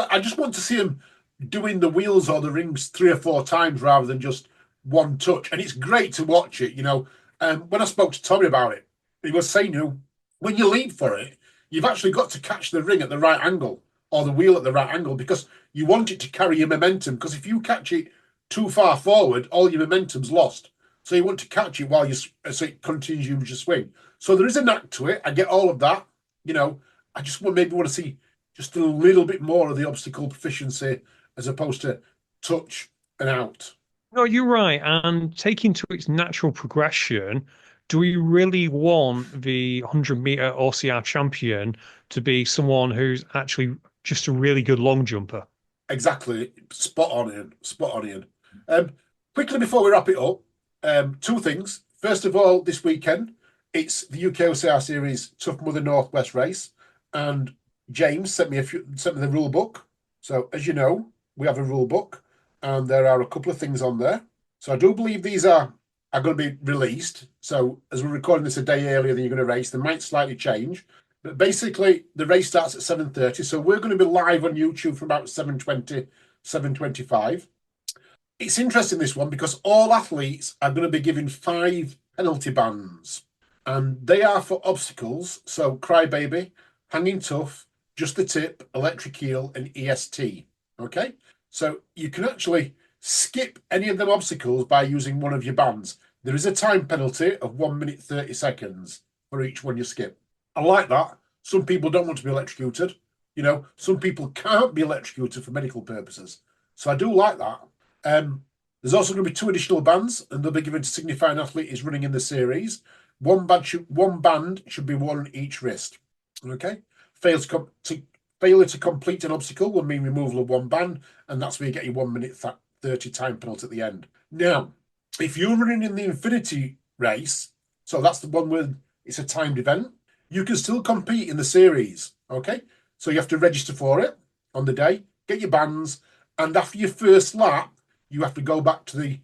I just want to see them doing the wheels or the rings 3 or 4 times rather than just one touch. And it's great to watch it. When I spoke to Tommy about it, he was saying, when you leap for it, you've actually got to catch the ring at the right angle or the wheel at the right angle because you want it to carry your momentum. Because if you catch it too far forward, all your momentum's lost. So you want to catch it so it continues your swing. So there is a knack to it. I get all of that. I just maybe want to see just a little bit more of the obstacle proficiency as opposed to touch and out. No, you're right. And taking to its natural progression, do we really want the 100-meter OCR champion to be someone who's actually just a really good long jumper? Exactly. Spot on, Ian. Spot on, Ian. Quickly before we wrap it up, 2 things. First of all, this weekend, it's the UK OCR Series Tough Mother Northwest race, and James sent me the rule book. So as you know, we have a rule book, and there are a couple of things on there. So I do believe these are going to be released. So as we're recording this a day earlier than you're going to race, they might slightly change. But basically, the race starts at 7:30. So we're going to be live on YouTube from about 7:20, 7:25. It's interesting, this one, because all athletes are going to be given 5 penalty bands. And they are for obstacles. So Crybaby, Hanging Tough, Just the Tip, Electric Eel, and EST. Okay? So you can actually skip any of them obstacles by using one of your bands. There is a time penalty of 1 minute 30 seconds for each one you skip. I like that. Some people don't want to be electrocuted. Some people can't be electrocuted for medical purposes. So I do like that. There's also going to be 2 additional bands, and they'll be given to signify an athlete is running in the series. One band should be worn on each wrist. Okay? Failure to complete an obstacle will mean removal of 1 band, and that's where you get your 1 minute 30 time penalty at the end. Now, if you're running in the Infinity race, so that's the one where it's a timed event, you can still compete in the series. Okay? So you have to register for it on the day, get your bands, and after your first lap, you have to go back to the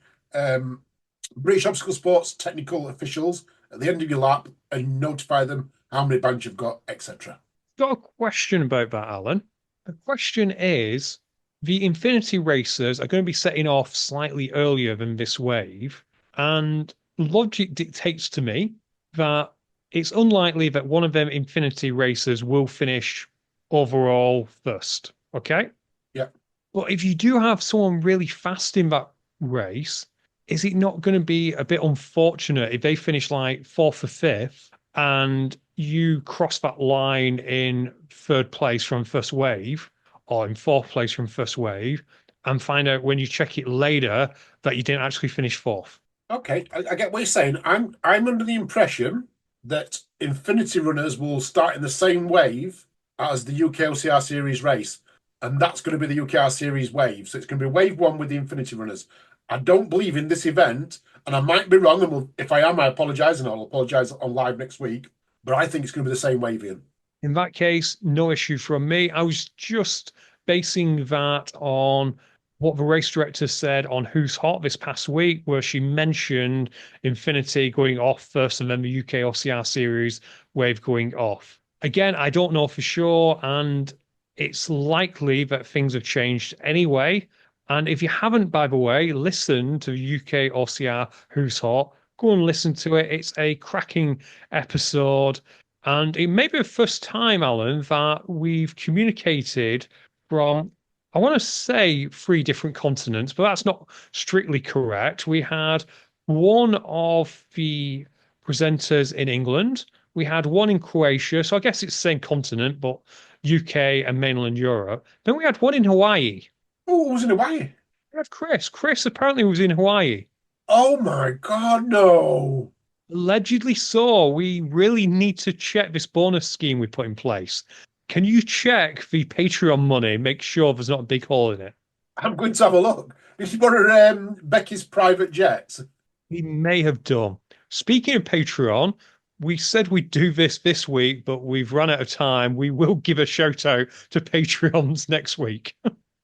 British Obstacle Sports technical officials at the end of your lap and notify them how many bands you've got, etc. Got a question about that, Alan. The question is, the Infinity Racers are going to be setting off slightly earlier than this wave, and logic dictates to me that it's unlikely that one of them Infinity Racers will finish overall first. Okay? Yeah. But if you do have someone really fast in that race, is it not going to be a bit unfortunate if they finish like fourth or fifth and you cross that line in third place from first wave or in fourth place from first wave and find out when you check it later that you didn't actually finish fourth? Okay, I get what you're saying. I'm under the impression that Infinity Runners will start in the same wave as the UK OCR Series race, and that's going to be the UKR Series wave. So it's going to be wave one with the Infinity Runners. I don't believe in this event, and I might be wrong. And if I am, I apologise, and I'll apologise on live next week. But I think it's going to be the same wave, Ian. In that case, no issue from me. I was just basing that on what the race director said on Who's Hot this past week, where she mentioned Infinity going off first and then the UK OCR series wave going off. Again, I don't know for sure, and it's likely that things have changed anyway. And if you haven't, by the way, listened to the UK OCR Who's Hot, go and listen to it. It's a cracking episode. And it may be the first time, Alan, that we've communicated from, I want to say, three different continents, but that's not strictly correct. We had one of the presenters in England, we had one in Croatia, so I guess it's the same continent, but UK and mainland Europe. Then we had one in Hawaii. Oh, it was in Hawaii. We had Chris. Chris apparently was in Hawaii. Oh my God, no. Allegedly so. We really need to check this bonus scheme we put in place. Can you check the Patreon money? Make sure there's not a big hole in it. I'm going to have a look. Did you borrow Becky's private jets? We may have done. Speaking of Patreon, we said we'd do this week, but we've run out of time. We will give a shout out to Patreons next week.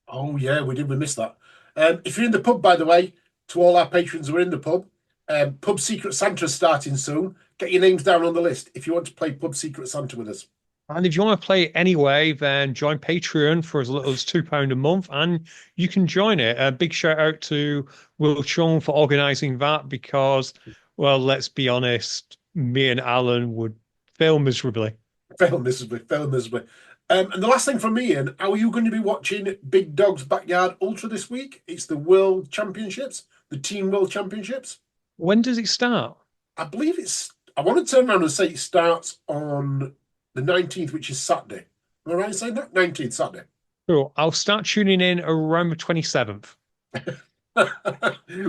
Oh, yeah, we did. We missed that. If you're in the pub, by the way, to all our patrons who are in the pub, Pub Secret Santa is starting soon. Get your names down on the list if you want to play Pub Secret Santa with us. And if you want to play it anyway, then join Patreon for as little as £2 a month and you can join it. A big shout out to Will Chung for organising that because, well, let's be honest, me and Alan would fail miserably. Fail miserably, fail miserably. And the last thing from me, Ian, how are you going to be watching Big Dog's Backyard Ultra this week? It's the World Championships, the Team World Championships. When does it start? I believe I want to turn around and say it starts on the 19th, which is Saturday. Am I right in saying that? 19th, Saturday. Cool. I'll start tuning in around the 27th.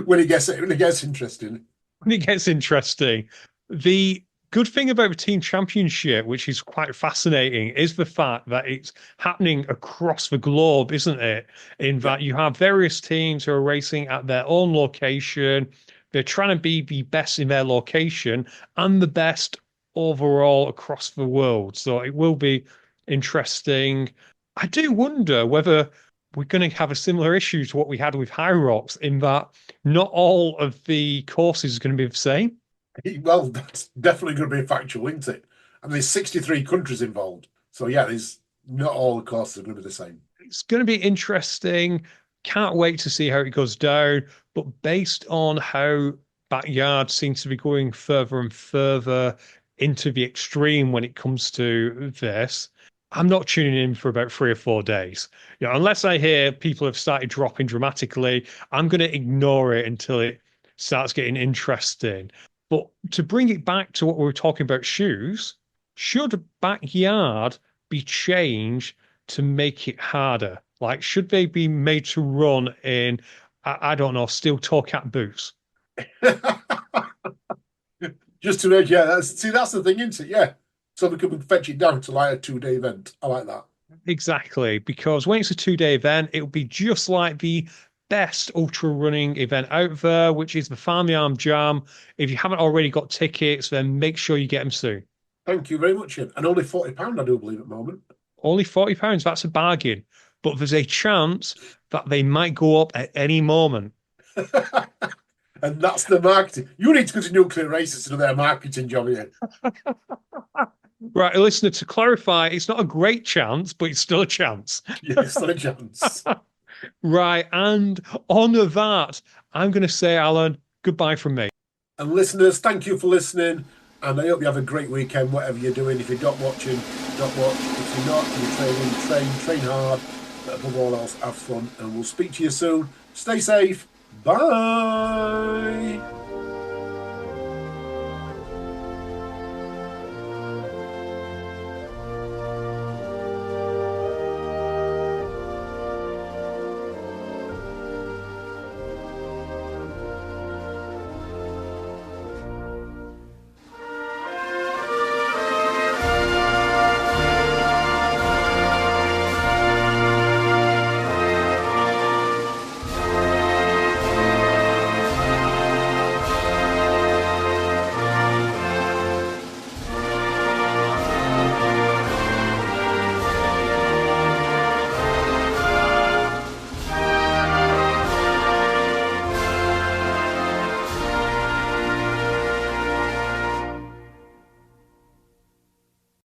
When it gets interesting. When it gets interesting. The good thing about the team championship, which is quite fascinating, is the fact that it's happening across the globe, isn't it? In that you have various teams who are racing at their own location. They're trying to be the best in their location and the best overall across the world. So it will be interesting. I do wonder whether we're going to have a similar issue to what we had with High Rocks in that not all of the courses are going to be the same. Well, that's definitely going to be a factual, isn't it? And there's 63 countries involved. So, yeah, there's not all the courses are going to be the same. It's going to be interesting. Can't wait to see how it goes down. But based on how Backyard seems to be going further and further into the extreme when it comes to this, I'm not tuning in for about 3 or 4 days. You know, unless I hear people have started dropping dramatically, I'm going to ignore it until it starts getting interesting. But to bring it back to what we were talking about shoes, should Backyard be changed to make it harder? Like, should they be made to run in, I don't know, steel toe cap boots? Just to make, yeah, that's the thing, isn't it? Yeah. So we can fetch it down to like a 2-day event. I like that. Exactly, because when it's a 2-day event, it'll be just like the best ultra running event out there, which is the Farmyard Jam. If you haven't already got tickets, then make sure you get them soon. Thank you very much, Ian. And only £40, I do believe, at the moment. Only £40, that's a bargain. But there's a chance that they might go up at any moment. And that's the marketing. You need to go to Nuclear Races to do their marketing job here. Right, listener, to clarify, it's not a great chance, but it's still a chance. Yes, not a chance. Right, and on that, I'm going to say, Alan, goodbye from me. And listeners, thank you for listening. And I hope you have a great weekend, whatever you're doing. If you're not watching, don't watch. If you're not, you're training, train hard. But above all else, have fun. And we'll speak to you soon. Stay safe. Bye.